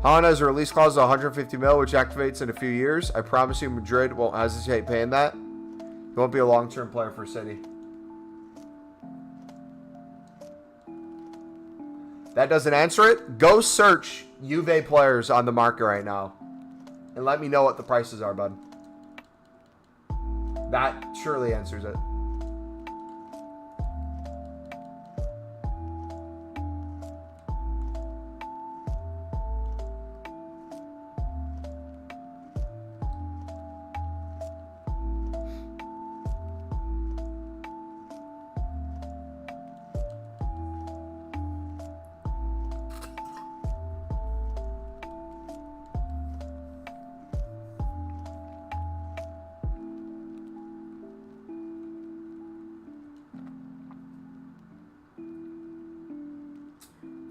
Haaland has a release clause of 150 mil, which activates in a few years. I promise you Madrid won't hesitate paying that. He won't be a long-term player for City. That doesn't answer it. Go search Juve players on the market right now. And let me know what the prices are, bud. That surely answers it.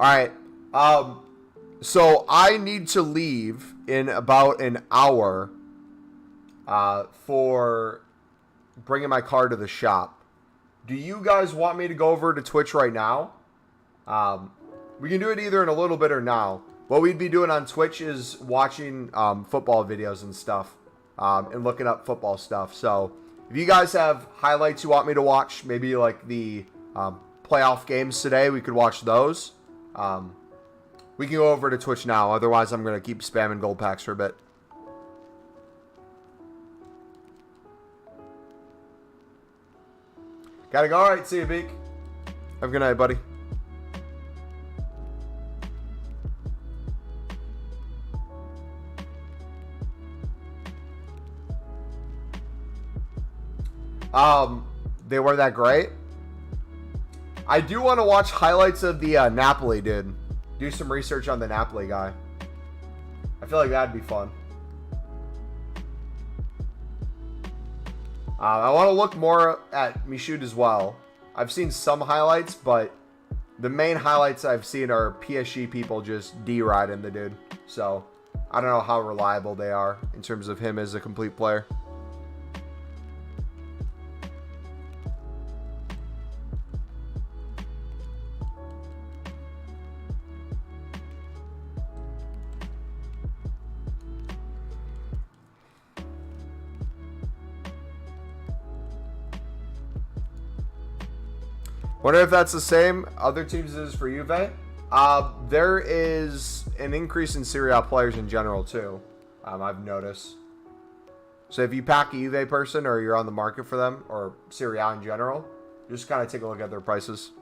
Alright, so I need to leave in about an hour for bringing my car to the shop. Do you guys want me to go over to Twitch right now? We can do it either in a little bit or now. What we'd be doing on Twitch is watching football videos and stuff. and looking up football stuff. So if you guys have highlights you want me to watch, maybe like the playoff games today, we could watch those. We can go over to Twitch now. Otherwise, I'm going to keep spamming gold packs for a bit. Gotta go. All right, see you, Beak. Have a good night, buddy. They weren't that great. I do want to watch highlights of the Napoli dude. Do some research on the Napoli guy. I feel like that'd be fun. I want to look more at Michoud as well. I've seen some highlights, but the main highlights I've seen are PSG people just D-riding the dude. So I don't know how reliable they are in terms of him as a complete player. Wonder if that's the same other teams as for Juve. There is an increase in Serie A players in general too. I've noticed. So if you pack a Juve person or you're on the market for them or Serie A in general, just kind of take a look at their prices.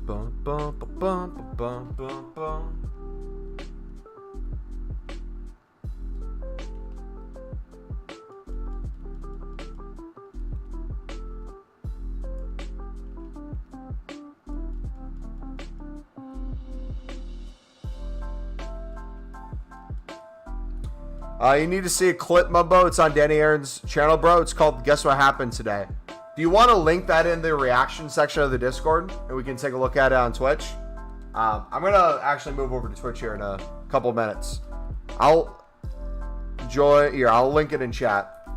Bum, bum, bum, bum, bum, bum, bum. You need to see a clip, Mumbo. It's on Danny Aaron's channel, bro. It's called Guess What Happened Today. Do you want to link that in the reaction section of the Discord? And we can take a look at it on Twitch. I'm going to actually move over to Twitch here in a couple minutes. I'll link it in chat.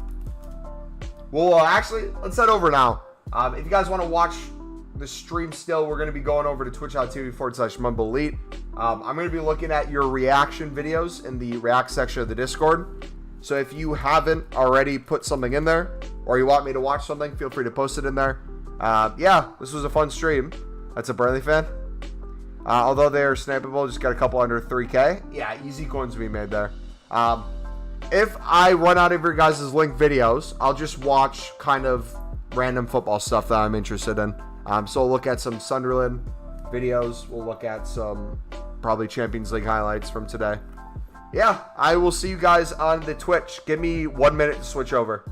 Well, actually, let's head over now. If you guys want to watch the stream still, we're going to be going over to twitch.tv/MumboElite. I'm going to be looking at your reaction videos in the react section of the Discord. So if you haven't already put something in there, or you want me to watch something, feel free to post it in there. Yeah, this was a fun stream. That's a Burnley fan. Although they are snappable, just got a couple under 3K. Yeah, easy coins to be made there. If I run out of your guys' link videos, I'll just watch kind of random football stuff that I'm interested in. So we'll look at some Sunderland videos. We'll look at some probably Champions League highlights from today. Yeah, I will see you guys on the Twitch. Give me 1 minute to switch over.